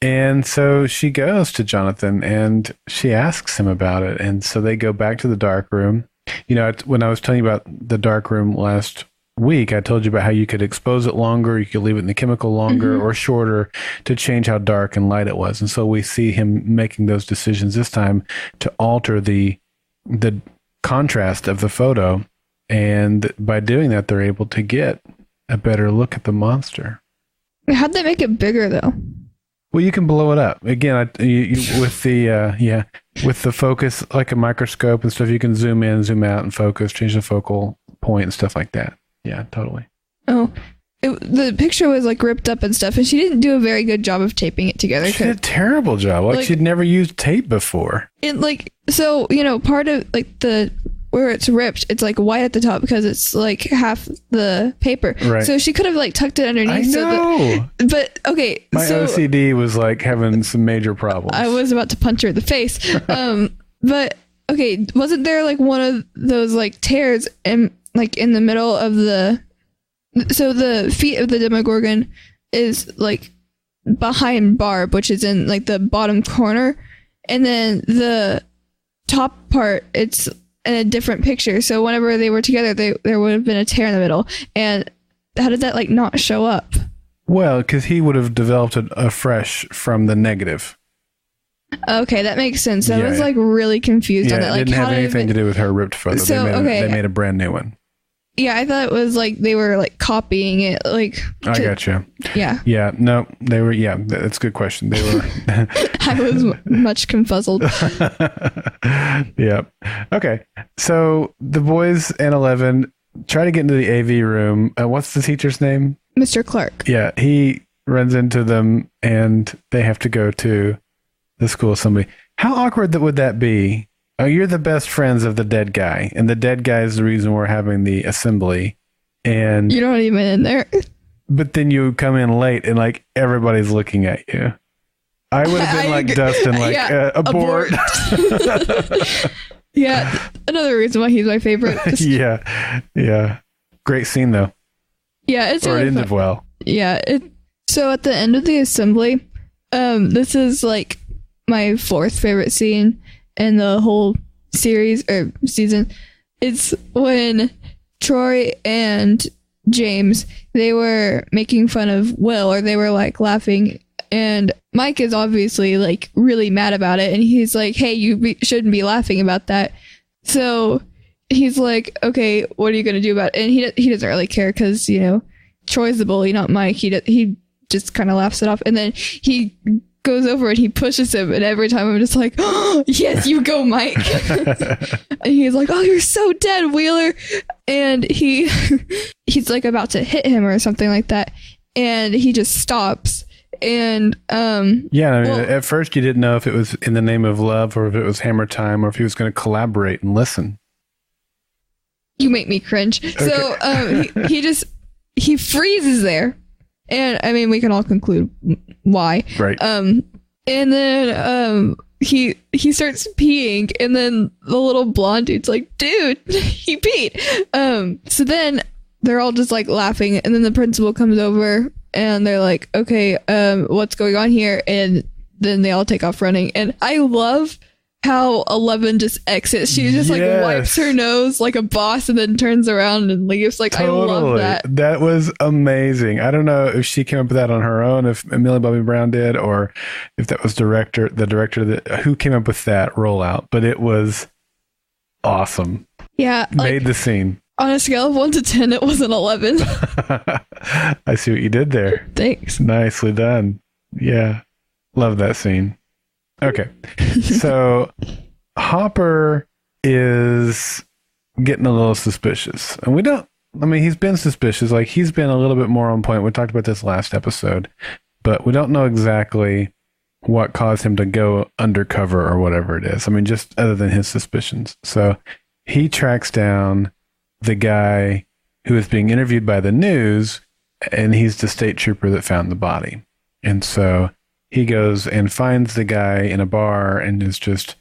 And so she goes to Jonathan and she asks him about it. And so they go back to the dark room. You know, when I was telling you about the dark room last week, I told you about how you could expose it longer, you could leave it in the chemical longer or shorter to change how dark and light it was. And so we see him making those decisions this time to alter the contrast of the photo. And by doing that, they're able to get a better look at the monster. How'd they make it bigger though? Well, you can blow it up again with the focus, like a microscope and stuff. You can zoom in, zoom out, and focus, change the focal point and stuff like that. Yeah, totally. Oh, the picture was like ripped up and stuff, and she didn't do a very good job of taping it together. She did a terrible job. Like she'd never used tape before. It so you know, part of like the where it's ripped, it's like white at the top because it's like half the paper. Right. So she could have like tucked it underneath. I know. But okay. My OCD was like having some major problems. I was about to punch her in the face. But okay, wasn't there like one of those like tears in the middle of the feet of the Demogorgon is like behind Barb, which is in like the bottom corner, and then the top part, it's in a different picture. So whenever they were together, there would have been a tear in the middle. And how did that like not show up? Well, because he would have developed a fresh from the negative. Okay, that makes sense. I was like really confused on that. It like, didn't have anything to do with her ripped photo. They made a brand new one. Yeah, I thought it was like they were like copying it. Like I got you. Yeah. Yeah. No, they were. Yeah, that's a good question. They were. I was much confuzzled. Yeah. Okay. So the boys and 11 try to get into the AV room. What's the teacher's name? Mr. Clark. Yeah. He runs into them and they have to go to the school assembly. How awkward would that be? Oh, you're the best friends of the dead guy, and the dead guy is the reason we're having the assembly. And you're not even in there. But then you come in late, and like everybody's looking at you. I would have been like Dustin, like abort. Yeah, another reason why he's my favorite. Yeah. Great scene though. Yeah, it's or really it ended fun. well. Yeah. So at the end of the assembly, this is like my fourth favorite scene in the whole series or season. It's when Troy and James, they were making fun of Will, or they were like laughing, and Mike is obviously like really mad about it, and he's like, hey, shouldn't be laughing about that. So he's like, okay, what are you gonna do about it? And he doesn't really care because, you know, Troy's the bully, not Mike. He just kind of laughs it off, and then he goes over and he pushes him, and every time I'm just like, oh, yes, you go, Mike. And he's like, oh, you're so dead, Wheeler. And he's like about to hit him or something like that, and he just stops. And at first you didn't know if it was in the name of love or if it was hammer time or if he was going to collaborate and listen. You make me cringe. Okay. So he freezes there. And I mean, we can all conclude why. Right. And then he starts peeing, and then the little blonde dude's like, dude, he peed. So then they're all just like laughing, and then the principal comes over and they're like, okay, what's going on here? And then they all take off running. And I love how 11 just exits. She just like wipes her nose like a boss and then turns around and leaves. Like, totally. I love that. That was amazing. I don't know if she came up with that on her own, if Millie Bobby Brown did, or if that was the director who came up with that rollout, but it was awesome. Yeah. Made the scene. On a scale of 1 to 10, it was an 11. I see what you did there. Thanks. Nicely done. Yeah. Love that scene. Okay. So Hopper is getting a little suspicious. And he's been suspicious. Like, he's been a little bit more on point. We talked about this last episode, but we don't know exactly what caused him to go undercover or whatever it is. I mean, just other than his suspicions. So he tracks down the guy who is being interviewed by the news, and he's the state trooper that found the body. And so he goes and finds the guy in a bar and is just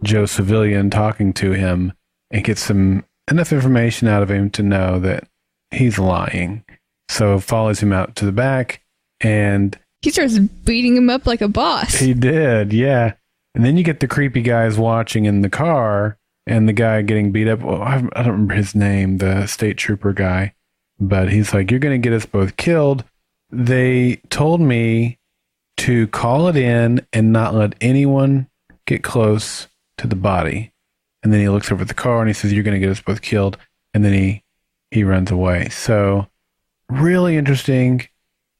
Joe Civilian talking to him and gets enough information out of him to know that he's lying. So follows him out to the back, and he starts beating him up like a boss. He did, yeah. And then you get the creepy guys watching in the car, and the guy getting beat up. Well, I don't remember his name, the state trooper guy, but he's like, you're going to get us both killed. They told me to call it in and not let anyone get close to the body. And then he looks over at the car and he says, you're going to get us both killed. And then he runs away. So really interesting.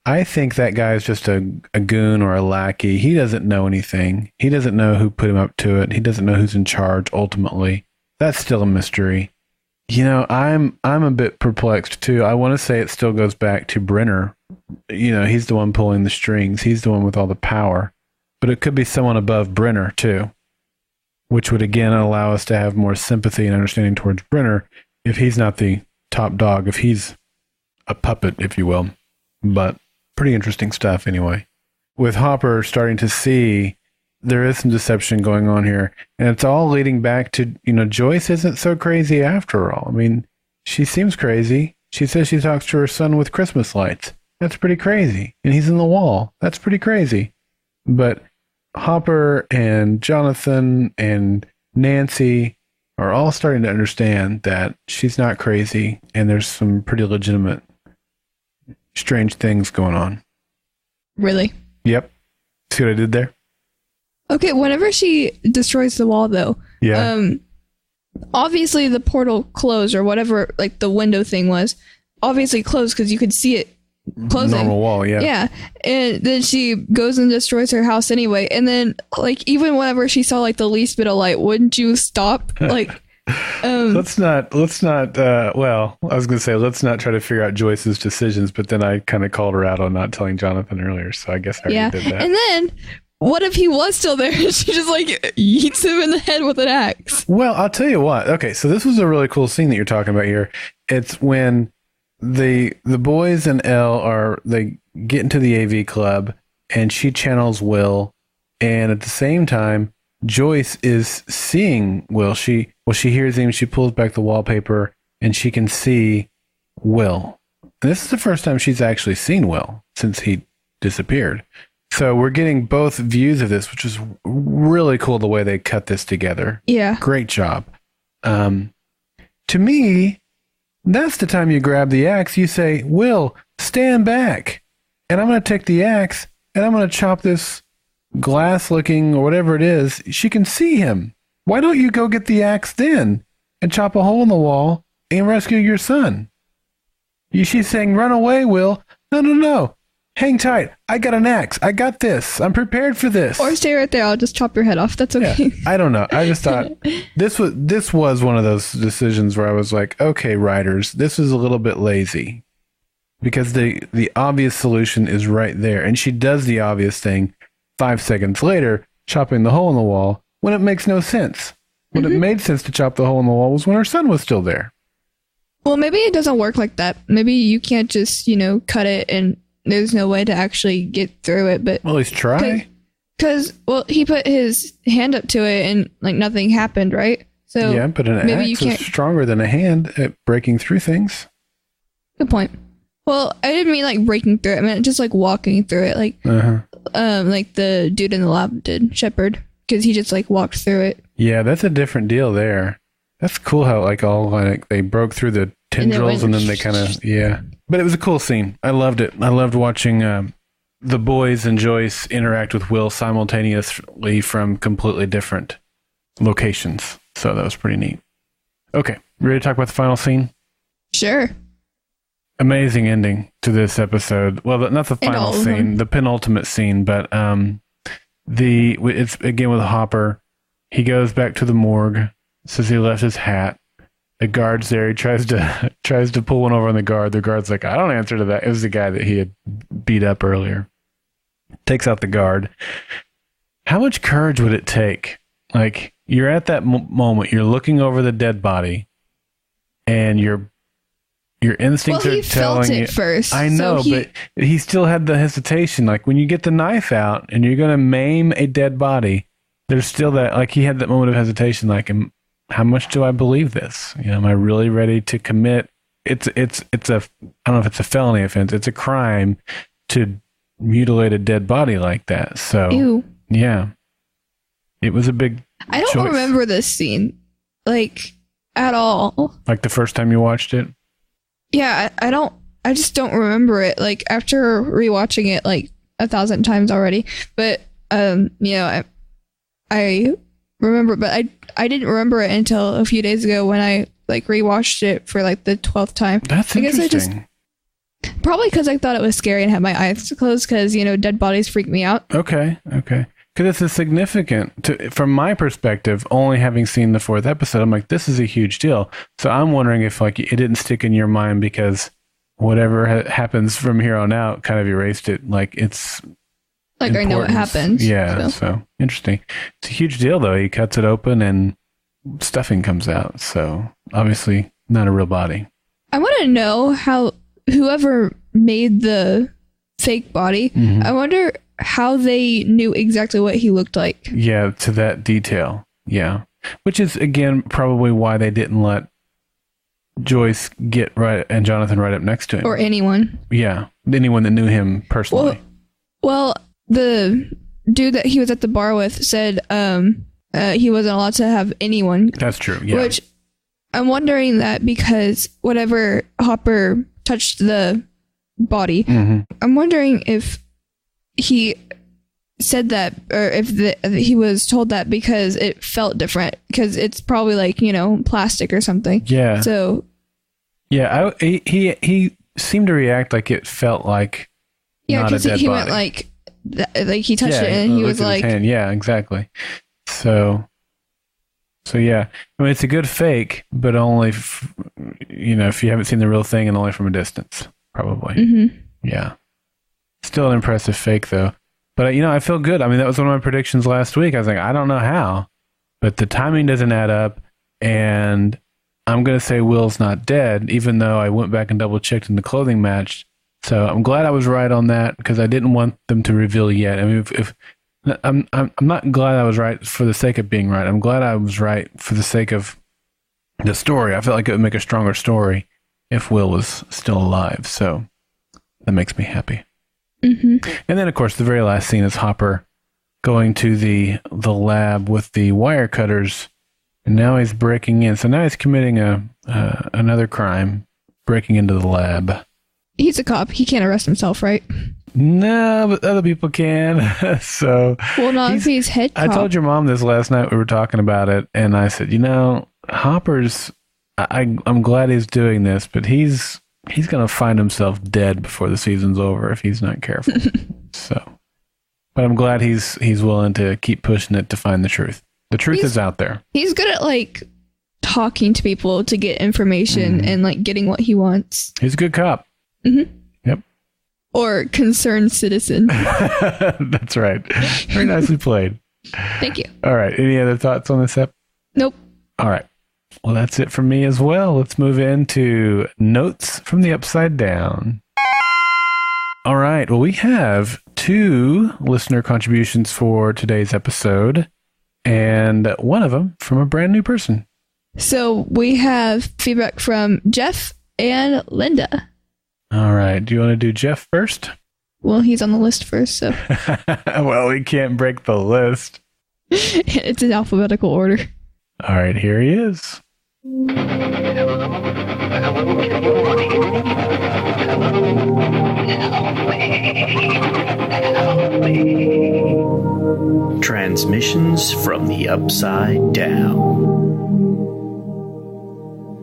I think that guy is just a goon or a lackey. He doesn't know anything. He doesn't know who put him up to it. He doesn't know who's in charge ultimately. That's still a mystery. You know, I'm a bit perplexed too. I want to say it still goes back to Brenner. You know, he's the one pulling the strings. He's the one with all the power. But it could be someone above Brenner too, which would again allow us to have more sympathy and understanding towards Brenner if he's not the top dog, if he's a puppet, if you will. But pretty interesting stuff anyway. With Hopper starting to see there is some deception going on here, and it's all leading back to, you know, Joyce isn't so crazy after all. I mean, she seems crazy. She says she talks to her son with Christmas lights. That's pretty crazy. And he's in the wall. That's pretty crazy. But Hopper and Jonathan and Nancy are all starting to understand that she's not crazy, and there's some pretty legitimate, strange things going on. Really? Yep. See what I did there? Okay, whenever she destroys the wall, though, yeah. obviously the portal closed or whatever, like the window thing was obviously closed because you could see it closing. Normal wall, yeah. Yeah. And then she goes and destroys her house anyway. And then like even whenever she saw like the least bit of light, wouldn't you stop? Like let's not well, I was gonna say let's not try to figure out Joyce's decisions, but then I kind of called her out on not telling Jonathan earlier, so I guess I already did that. And then what if he was still there and she just like yeets him in the head with an axe? Well, I'll tell you what. Okay, so this was a really cool scene that you're talking about here. It's when the boys and Elle they get into the AV club and she channels Will, and at the same time Joyce is seeing Will. She hears him, she pulls back the wallpaper and she can see Will. And this is the first time she's actually seen Will since he disappeared. So we're getting both views of this, which is really cool the way they cut this together. Yeah. Great job. To me, that's the time you grab the axe. You say, Will, stand back. And I'm going to take the axe and I'm going to chop this glass looking or whatever it is. She can see him. Why don't you go get the axe then and chop a hole in the wall and rescue your son? She's saying, run away, Will. No. Hang tight. I got an axe. I got this. I'm prepared for this. Or stay right there. I'll just chop your head off. That's okay. Yeah, I don't know. I just thought this was one of those decisions where I was like, okay, writers, this is a little bit lazy because the obvious solution is right there. And she does the obvious thing 5 seconds later, chopping the hole in the wall when it makes no sense. When it made sense to chop the hole in the wall was when her son was still there. Well, maybe it doesn't work like that. Maybe you can't just, cut it and there's no way to actually get through it. But well, at least try. Because, he put his hand up to it and like nothing happened, right? So yeah, but an maybe axe is stronger than a hand at breaking through things. Good point. Well, I didn't mean like breaking through it. I meant just like walking through it, like like the dude in the lab did, Shepard, because he just like walked through it. Yeah, that's a different deal there. That's cool how they broke through the tendrils and then they kind of But it was a cool scene. I loved it. I loved watching the boys and Joyce interact with Will simultaneously from completely different locations. So that was pretty neat. Okay, ready to talk about the final scene? Sure. Amazing ending to this episode. Well, not the final scene, the penultimate scene, but it's again with Hopper. He goes back to the morgue, says he left his hat. The guard's there. He tries to pull one over on the guard. The guard's like, I don't answer to that. It was the guy that he had beat up earlier. Takes out the guard. How much courage would it take? Like, you're at that moment, you're looking over the dead body, and your instincts are telling you. First, I know, but he still had the hesitation. Like when you get the knife out and you're going to maim a dead body, there's still that. Like he had that moment of hesitation. Like, how much do I believe this? Am I really ready to commit? It's a I don't know if it's a felony offense. It's a crime to mutilate a dead body like that. So ew. Yeah, it was a big. I don't remember this scene like at all. Like the first time you watched it. Yeah, I just don't remember it. Like after rewatching it like 1,000 times already. But I remember, but I didn't remember it until a few days ago when I like rewatched it for like the 12th time. That's interesting. Probably because I thought it was scary and had my eyes closed because dead bodies freak me out. Okay. Because it's a significant, from my perspective, only having seen the 4th episode, I'm like, this is a huge deal. So I'm wondering if like it didn't stick in your mind because whatever happens from here on out kind of erased it. Like it's like importance. I know what happens. Yeah. So interesting. It's a huge deal though. He cuts it open and stuffing comes out. So obviously not a real body. I want to know how whoever made the fake body, I wonder how they knew exactly what he looked like. Yeah, to that detail. Yeah. Which is, again, probably why they didn't let Joyce get right and Jonathan right up next to him. Or anyone. Yeah. Anyone that knew him personally. Well, the dude that he was at the bar with said he wasn't allowed to have anyone. That's true, yeah. Which I'm wondering that because whatever Hopper touched the body, I'm wondering if he said that, or if he was told that because it felt different, because it's probably like, plastic or something. Yeah. So. Yeah, he seemed to react like it felt like not a dead he body. went like he touched it and he was like, yeah, exactly. So yeah, I mean, it's a good fake, but only, if you haven't seen the real thing and only from a distance, probably. Mm-hmm. Yeah. Still an impressive fake, though. But, I feel good. I mean, that was one of my predictions last week. I was like, I don't know how, but the timing doesn't add up. And I'm going to say Will's not dead, even though I went back and double checked and the clothing matched. So I'm glad I was right on that, because I didn't want them to reveal yet. I mean, if I'm not glad I was right for the sake of being right. I'm glad I was right for the sake of the story. I felt like it would make a stronger story if Will was still alive. So that makes me happy. Mm-hmm. And then, of course, the very last scene is Hopper going to the lab with the wire cutters, and now he's breaking in. So now he's committing another crime, breaking into the lab. He's a cop. He can't arrest himself, right? No, but other people can. So, well, not if he's head cop. I told your mom this last night. We were talking about it, and I said, Hopper's. I'm glad he's doing this, but he's going to find himself dead before the season's over if he's not careful. So, but I'm glad he's willing to keep pushing it to find the truth. The truth is out there. He's good at talking to people to get information and getting what he wants. He's a good cop. Mm-hmm. Yep. Or concerned citizen. That's right. Very nicely played. Thank you. All right. Any other thoughts on this ep? Nope. All right. Well, that's it from me as well. Let's move into Notes from the Upside Down. All right. Well, we have 2 listener contributions for today's episode, and one of them from a brand new person. So we have feedback from Jeff and Linda. All right. Do you want to do Jeff first? Well, he's on the list first, so. Well, we can't break the list. It's in alphabetical order. All right. Here he is. Transmissions from the Upside Down.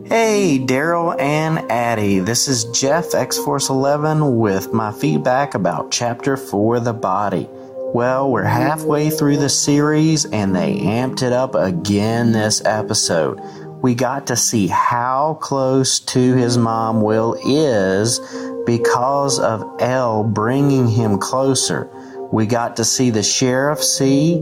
Hey, Darrell and Addi. This is Jeff, X-Force 11, with my feedback about Chapter 4, The Body. Well, we're halfway through the series, and they amped it up again this episode. We got to see how close to his mom Will is because of Elle bringing him closer. We got to see the sheriff see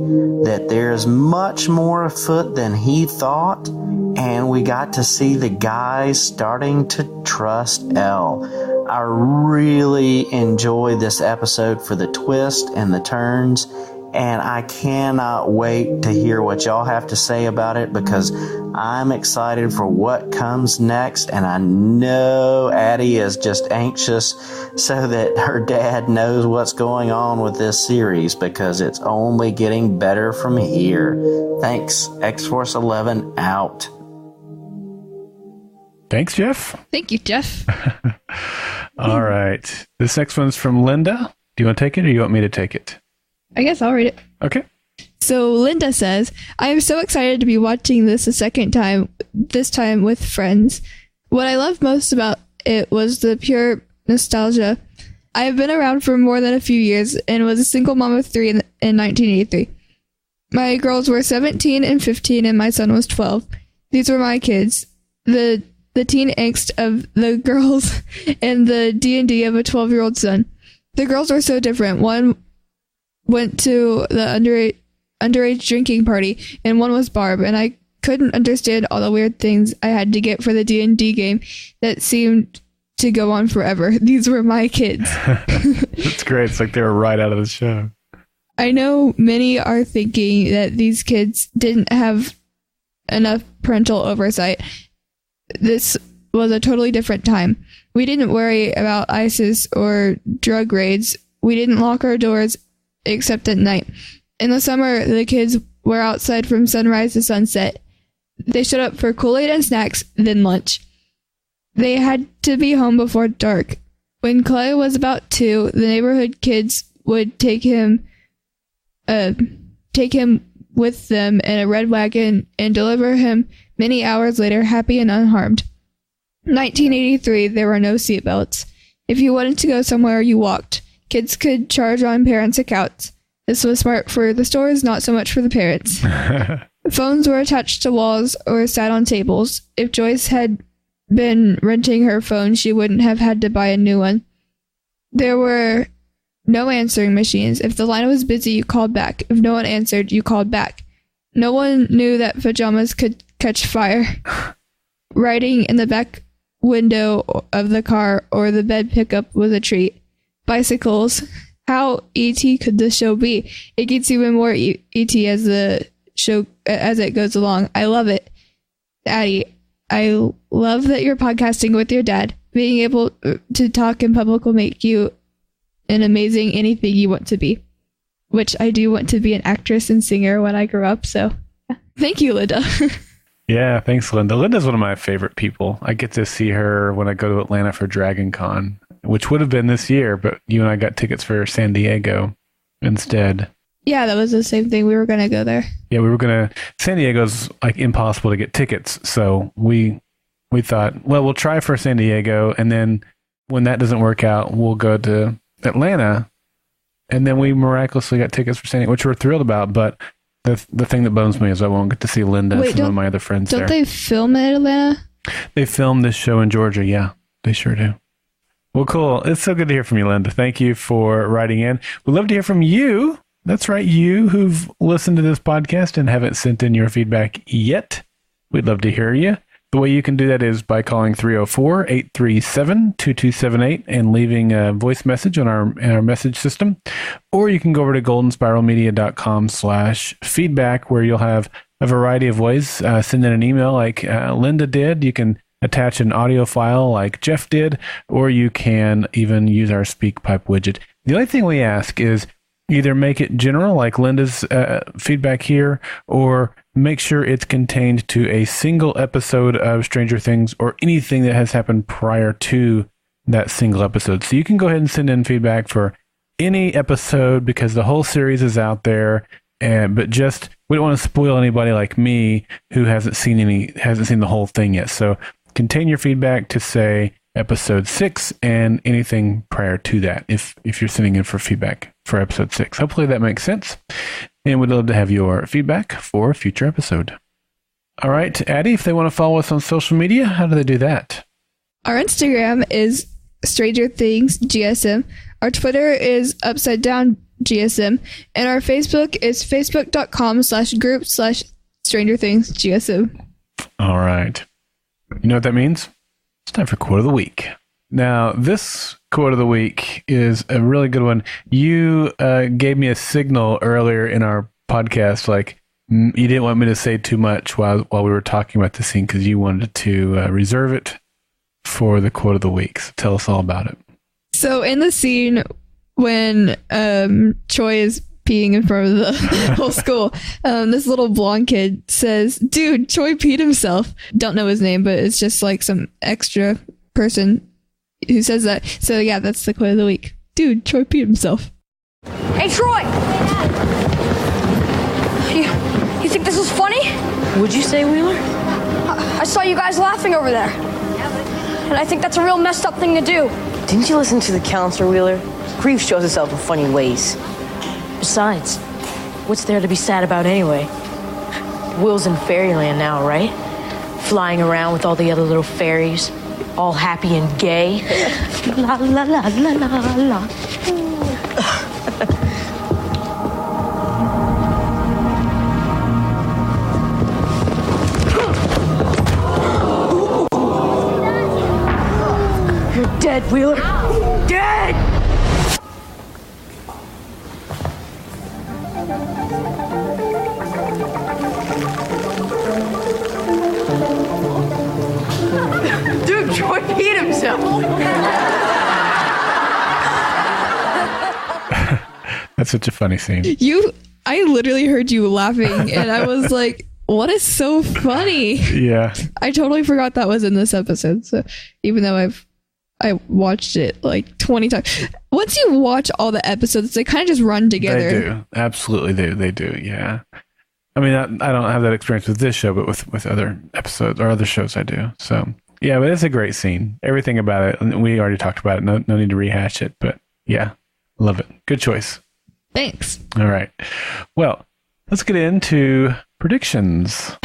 that there's much more afoot than he thought, and we got to see the guys starting to trust Elle. I really enjoyed this episode for the twist and the turns, and I cannot wait to hear what y'all have to say about it, because I'm excited for what comes next, and I know Addi is just anxious so that her dad knows what's going on with this series, because it's only getting better from here. Thanks. X-Force 11 out. Thanks, Jeff. Thank you, Jeff. All right. This next one's from Linda. Do you want to take it, or you want me to take it? I guess I'll read it. Okay. So Linda says, I am so excited to be watching this a second time, this time with friends. What I loved most about it was the pure nostalgia. I have been around for more than a few years and was a single mom of 3 in 1983. My girls were 17 and 15 and my son was 12. These were my kids. The teen angst of the girls and the D&D of a 12-year-old son. The girls were so different. One went to the underage drinking party, and one was Barb, and I couldn't understand all the weird things I had to get for the D&D game that seemed to go on forever. These were my kids. That's great. It's like they were right out of the show. I know many are thinking that these kids didn't have enough parental oversight. This was a totally different time. We didn't worry about ISIS or drug raids. We didn't lock our doors except at night. In the summer, the kids were outside from sunrise to sunset. They showed up for Kool-Aid and snacks, then lunch. They had to be home before dark. When Clay was about 2, the neighborhood kids would take him take him with them in a red wagon and deliver him many hours later, happy and unharmed. 1983, there were no seatbelts. If you wanted to go somewhere, you walked. Kids could charge on parents' accounts. This was smart for the stores, not so much for the parents. Phones were attached to walls or sat on tables. If Joyce had been renting her phone, she wouldn't have had to buy a new one. There were no answering machines. If the line was busy, you called back. If no one answered, you called back. No one knew that pajamas could catch fire. Riding in the back window of the car or the bed pickup was a treat. Bicycles. How E.T. could this show be? It gets even more E.T. as the show as it goes along. I love it. Addi, I love that you're podcasting with your dad. Being able to talk in public will make you an amazing anything you want to be. Which I do want to be an actress and singer when I grow up. So thank you, Linda. Yeah, thanks, Linda. Linda's one of my favorite people. I get to see her when I go to Atlanta for Dragon Con, which would have been this year, but you and I got tickets for San Diego instead. Yeah, that was the same thing. We were going to go there. Yeah, San Diego's like impossible to get tickets. So we thought, well, we'll try for San Diego. And then when that doesn't work out, we'll go to Atlanta. And then we miraculously got tickets for San Diego, which we're thrilled about. But the thing that bums me is I won't get to see Linda, some of my other friends there. Don't they film in Atlanta? They filmed this show in Georgia. Yeah, they sure do. Well, cool. It's so good to hear from you, Linda. Thank you for writing in. We'd love to hear from you. That's right, you who've listened to this podcast and haven't sent in your feedback yet. We'd love to hear you. The way you can do that is by calling 304-837-2278 and leaving a voice message on our message system. Or you can go over to goldenspiralmedia.com/feedback, where you'll have a variety of ways. Send in an email like Linda did. You can attach an audio file like Jeff did, or you can even use our SpeakPipe widget. The only thing we ask is either make it general like Linda's feedback here, or make sure it's contained to a single episode of Stranger Things or anything that has happened prior to that single episode. So you can go ahead and send in feedback for any episode because the whole series is out there. But just, we don't want to spoil anybody like me who hasn't seen the whole thing yet. So contain your feedback to say episode 6 and anything prior to that if you're sending in for feedback for episode 6. Hopefully that makes sense. And we'd love to have your feedback for a future episode. All right, Addi, if they want to follow us on social media, how do they do that? Our Instagram is Stranger Things GSM. Our Twitter is Upside Down GSM. And our Facebook is facebook.com/group/Stranger Things GSM. All right. You know what that means? It's time for Quote of the Week. Now, this Quote of the Week is a really good one. You gave me a signal earlier in our podcast, like you didn't want me to say too much while we were talking about the scene because you wanted to reserve it for the Quote of the Week. So tell us all about it. So in the scene when Troy is peeing in front of the whole school, this little blonde kid says, "Dude, Troy peed himself." Don't know his name, but it's just like some extra person who says that. So yeah, that's the Quote of the Week. Dude, Troy peed himself. Hey, Troy! You think this is funny? Would you say, Wheeler? I saw you guys laughing over there. And I think that's a real messed up thing to do. Didn't you listen to the counselor, Wheeler? Grief shows itself in funny ways. Besides, what's there to be sad about anyway? Will's in fairyland now, right? Flying around with all the other little fairies, all happy and gay. La la la la la la. You're dead, Wheeler. Dead! Dude, Troy peed himself. That's such a funny scene. I literally heard you laughing and I was like, what is so funny? Yeah. I totally forgot that was in this episode. So even though I've I watched it like 20 times. Once you watch all the episodes, they kind of just run together. They do. Absolutely. They do. Yeah. I mean, I don't have that experience with this show, but with other episodes or other shows I do. So, yeah, but it's a great scene. Everything about it. And we already talked about it. No need to rehash it. But yeah, love it. Good choice. Thanks. All right. Well, let's get into predictions.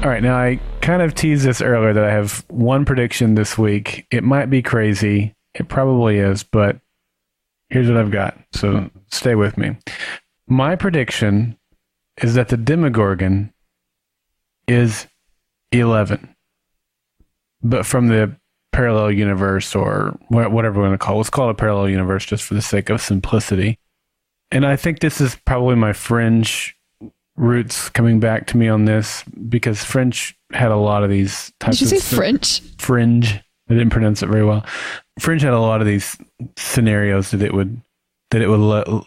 All right. Now, I kind of teased this earlier that I have one prediction this week. It might be crazy. It probably is, but here's what I've got. So stay with me. My prediction is that the Demogorgon is 11, but from the parallel universe or whatever we're going to call it. Let's call it a parallel universe just for the sake of simplicity. And I think this is probably my Fringe roots coming back to me on this, because Fringe had a lot of these types of... Did you say French? Fringe. I didn't pronounce it very well. Fringe had a lot of these scenarios that it would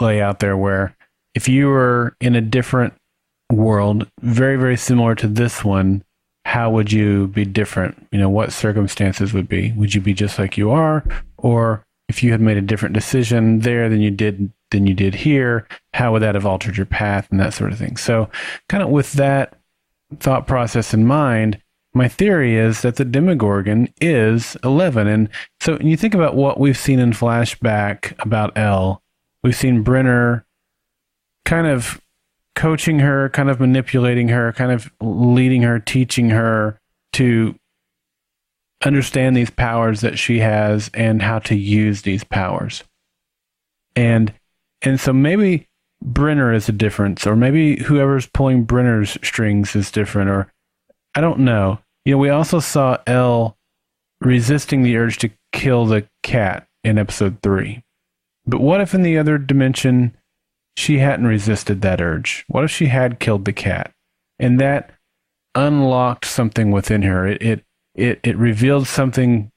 lay out there where if you were in a different world, very, very similar to this one, how would you be different? You know, what circumstances would be? Would you be just like you are? Or if you had made a different decision there than you did here, how would that have altered your path and that sort of thing? So kind of with that thought process in mind, my theory is that the Demogorgon is 11. And so when you think about what we've seen in flashback about Elle, we've seen Brenner kind of coaching her, kind of manipulating her, kind of leading her, teaching her to understand these powers that she has and how to use these powers. And so maybe Brenner is a difference, or maybe whoever's pulling Brenner's strings is different, or I don't know. You know, we also saw Elle resisting the urge to kill the cat in episode 3. But what if in the other dimension she hadn't resisted that urge? What if she had killed the cat? And that unlocked something within her. It revealed something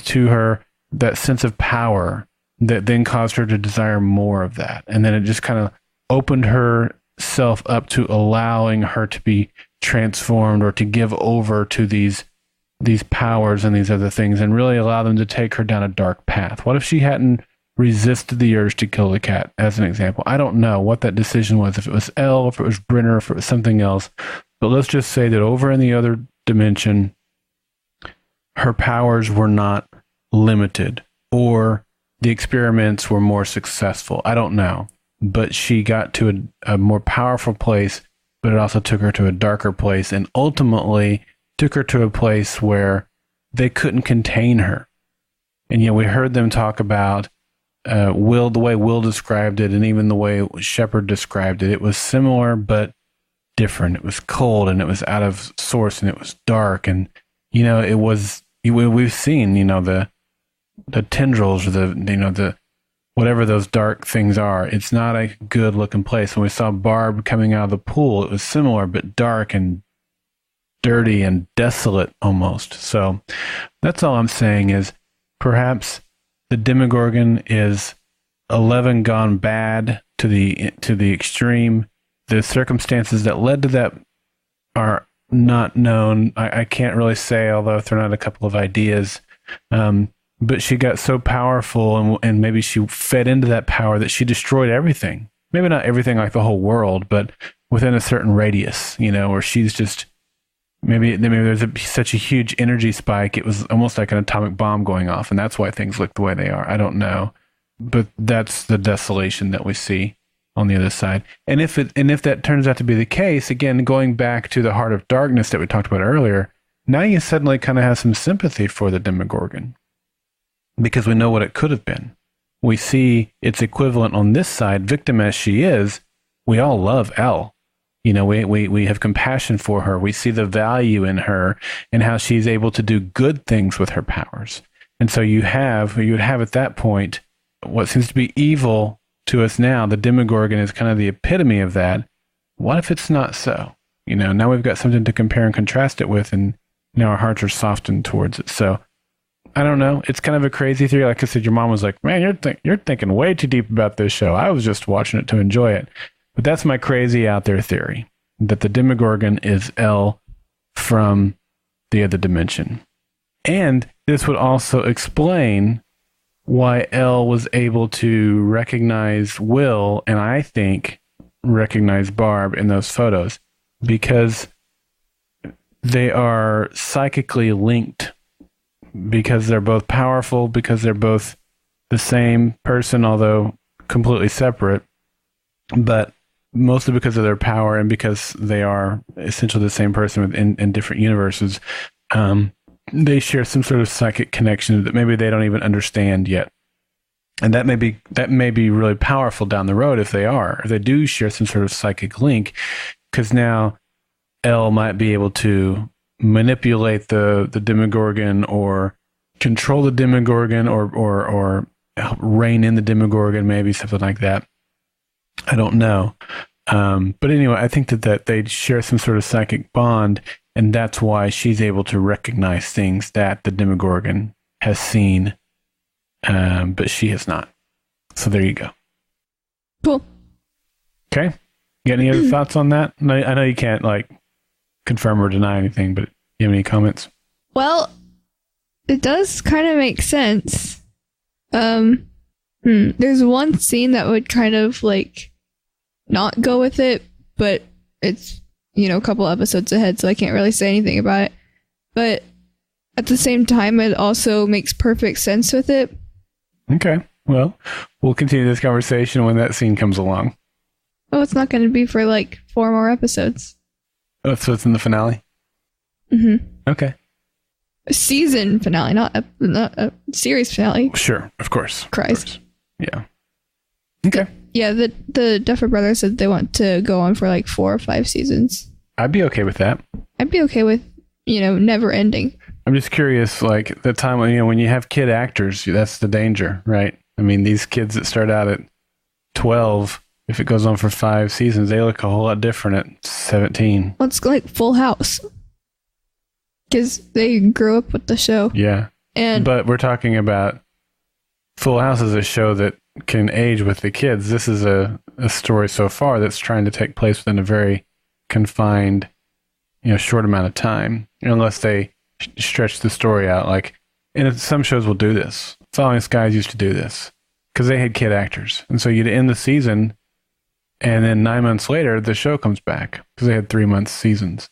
to her, that sense of power that then caused her to desire more of that. And then it just kind of opened herself up to allowing her to be transformed or to give over to these powers and these other things and really allow them to take her down a dark path. What if she hadn't resisted the urge to kill the cat, as an example? I don't know what that decision was, if it was Elle, if it was Brenner, if it was something else. But let's just say that over in the other dimension, her powers were not limited, or the experiments were more successful. I don't know. But she got to a more powerful place, but it also took her to a darker place, and ultimately took her to a place where they couldn't contain her. And, you know, we heard them talk about Will, the way Will described it, and even the way Shepard described it. It was similar, but different. It was cold, and it was out of source, and it was dark. And, you know, it was, we've seen, you know, the tendrils, or the whatever those dark things are. It's not a good looking place. When we saw Barb coming out of the pool, it was similar, but dark and dirty and desolate almost. So that's all I'm saying is perhaps the Demogorgon is 11 gone bad to the extreme. The circumstances that led to that are not known. I can't really say, although if they're not a couple of ideas. But she got so powerful, and maybe she fed into that power that she destroyed everything. Maybe not everything like the whole world, but within a certain radius, you know, where she's just, maybe there's such a huge energy spike, it was almost like an atomic bomb going off, and that's why things look the way they are. I don't know. But that's the desolation that we see on the other side. And if that turns out to be the case, again, going back to the Heart of Darkness that we talked about earlier, now you suddenly kind of have some sympathy for the Demogorgon, because we know what it could have been. We see its equivalent on this side, victim as she is. We all love Elle. You know, we have compassion for her. We see the value in her and how she's able to do good things with her powers. And so you would have at that point what seems to be evil to us now. The Demogorgon is kind of the epitome of that. What if it's not so? You know, now we've got something to compare and contrast it with, and now our hearts are softened towards it. So I don't know. It's kind of a crazy theory. Like I said, your mom was like, man, you're thinking way too deep about this show. I was just watching it to enjoy it. But that's my crazy out there theory, that the Demogorgon is Elle from the other dimension. And this would also explain why Elle was able to recognize Will, and I think recognize Barb in those photos, because they are psychically linked, because they're both powerful, because they're both the same person, although completely separate, but mostly because of their power and because they are essentially the same person in different universes. They share some sort of psychic connection that maybe they don't even understand yet. And that may be really powerful down the road if they do share some sort of psychic link, because now Elle might be able to manipulate the Demogorgon, or control the Demogorgon, or rein in the Demogorgon, maybe something like that. I don't know. But anyway, I think that they share some sort of psychic bond, and that's why she's able to recognize things that the Demogorgon has seen, but she has not. So there you go. Cool. Okay. You got any other thoughts on that? I know you can't confirm or deny anything, but you have any comments? Well, it does kind of make sense. There's one scene that would kind of not go with it, but it's, a couple episodes ahead, so I can't really say anything about it. But at the same time, it also makes perfect sense with it. Okay. Well, we'll continue this conversation when that scene comes along. Oh, it's not going to be for 4 more episodes. Oh, so it's in the finale? Mm-hmm. Okay. A season finale, not a series finale. Sure, of course. Christ. Yeah. Okay. Yeah, the Duffer Brothers said they want to go on for 4 or 5 seasons. I'd be okay with that. I'd be okay with, never ending. I'm just curious, the time when you have kid actors, that's the danger, right? I mean, these kids that start out at 12, if it goes on for 5 seasons, they look a whole lot different at 17. Well, it's like Full House, because they grew up with the show. Yeah. But we're talking about Full House is a show that can age with the kids. This is a story so far that's trying to take place within a very confined, short amount of time, unless they stretch the story out. And some shows will do this. Falling Skies used to do this because they had kid actors. And so you'd end the season, and then 9 months later, the show comes back because they had 3-month seasons.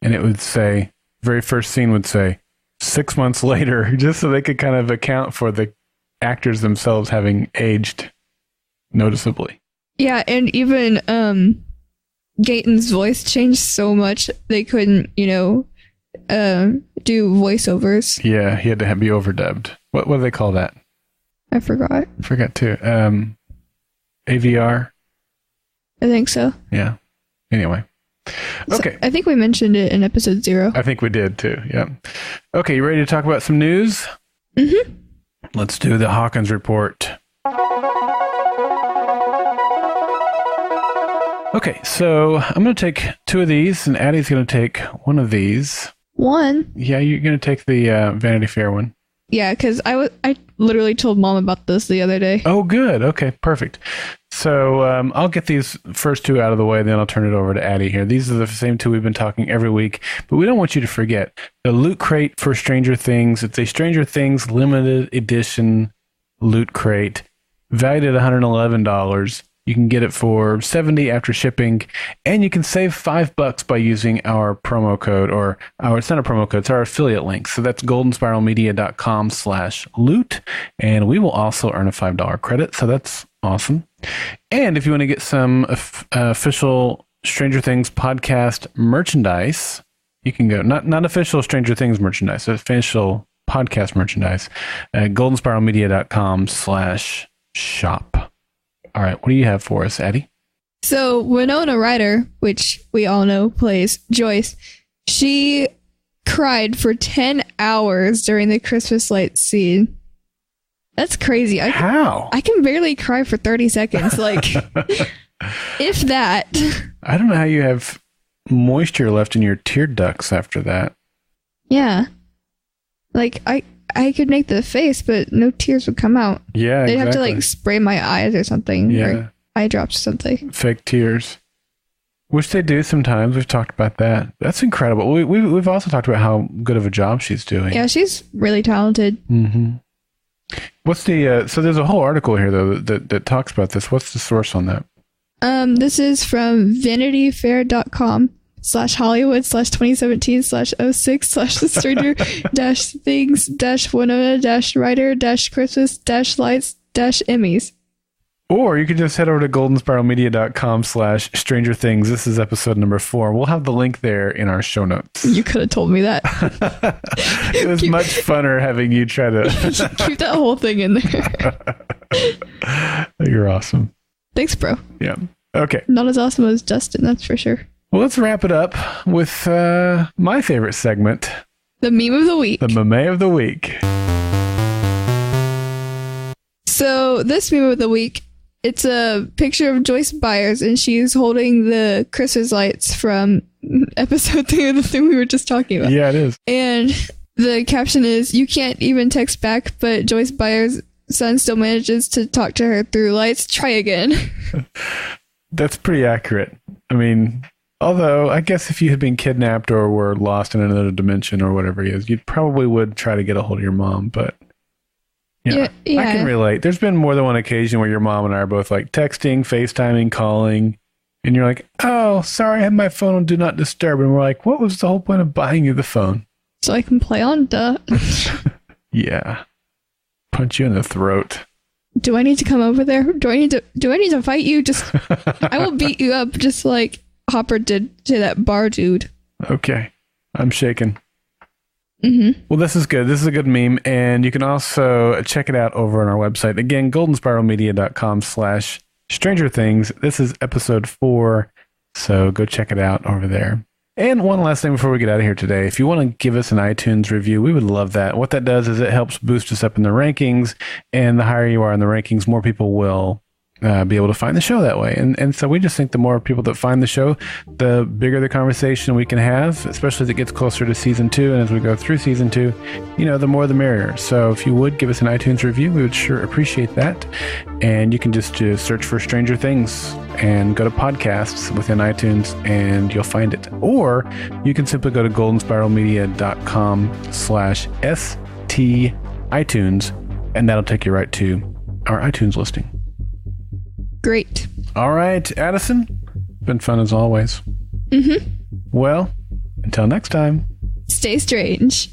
And it would say, very first scene would say, 6 months later, just so they could kind of account for the actors themselves having aged noticeably. Yeah, and even Gaten's voice changed so much they couldn't, do voiceovers. Yeah, he had to be overdubbed. What do they call that? I forgot. I forgot too. AVR? I think so. Yeah. Anyway. Okay. So I think we mentioned it in episode 0. I think we did too. Yeah. Okay, you ready to talk about some news? Mm-hmm. Let's do the Hawkins report. Okay, so I'm going to take 2 of these, and Addie's going to take 1 of these. 1? Yeah, you're going to take the Vanity Fair one. Yeah, because I literally told Mom about this the other day. Oh, good. Okay, perfect. So I'll get these first 2 out of the way, then I'll turn it over to Addie here. These are the same 2 we've been talking every week, but we don't want you to forget the Loot Crate for Stranger Things. It's a Stranger Things limited edition Loot Crate, valued at $111. You can get it for $70 after shipping, and you can save $5 by using our promo code, it's not a promo code, it's our affiliate link. So that's goldenspiralmedia.com/loot, and we will also earn a $5 credit. So that's awesome. And if you want to get some official Stranger Things podcast merchandise, you can go, not official Stranger Things merchandise, official podcast merchandise at goldenspiralmedia.com/shop. All right, what do you have for us, Addie? So Winona Ryder, which we all know plays Joyce, she cried for 10 hours during the Christmas lights scene. That's crazy. How? I can barely cry for 30 seconds, if that. I don't know how you have moisture left in your tear ducts after that. Yeah. I could make the face, but no tears would come out. Yeah, They'd exactly. have to spray my eyes or something. Yeah. Or eye drops or something. Fake tears. Which they do sometimes. We've talked about that. That's incredible. We've also talked about how good of a job she's doing. Yeah, she's really talented. Mm-hmm. What's the so there's a whole article here though that talks about this. What's the source on that? This is from vanityfair.com/Hollywood/2017/06 Stranger Things Winona Writer Christmas Lights Emmys. Or you can just head over to goldenspiralmedia.com/Stranger Things. This is episode number 4. We'll have the link there in our show notes. You could have told me that. It was much funner having you try to keep that whole thing in there. You're awesome. Thanks, bro. Yeah. Okay. Not as awesome as Justin, that's for sure. Well, let's wrap it up with my favorite segment. The meme of the week. The meme of the week. So this meme of the week, it's a picture of Joyce Byers, and she's holding the Christmas lights from episode 3 of the thing we were just talking about. Yeah, it is. And the caption is, "You can't even text back, but Joyce Byers' son still manages to talk to her through lights. Try again." That's pretty accurate. I mean, although I guess if you had been kidnapped or were lost in another dimension or whatever it is, you probably would try to get a hold of your mom, but... Yeah, I can relate. There's been more than one occasion where your mom and I are both like texting, FaceTiming, calling, and you're like, "Oh, sorry, I have my phone on Do Not Disturb." And we're like, what was the whole point of buying you the phone? So I can play on Duh. Yeah. Punch you in the throat. Do I need to come over there? Do I need to fight you? I will beat you up just like Hopper did to that bar dude. Okay. I'm shaking. Mm-hmm. Well, this is good. This is a good meme. And you can also check it out over on our website. Again, goldenspiralmedia.com/Stranger Things. This is episode 4. So go check it out over there. And one last thing before we get out of here today. If you want to give us an iTunes review, we would love that. What that does is it helps boost us up in the rankings. And the higher you are in the rankings, more people will be able to find the show that way. And so we just think the more people that find the show, the bigger the conversation we can have, especially as it gets closer to season 2. And as we go through season 2, the more the merrier. So if you would give us an iTunes review, we would sure appreciate that. And you can just search for Stranger Things and go to podcasts within iTunes and you'll find it. Or you can simply go to goldenspiralmedia.com/ST iTunes and that'll take you right to our iTunes listing. Great. All right, Addison. Been fun as always. Mm-hmm. Well, until next time. Stay strange.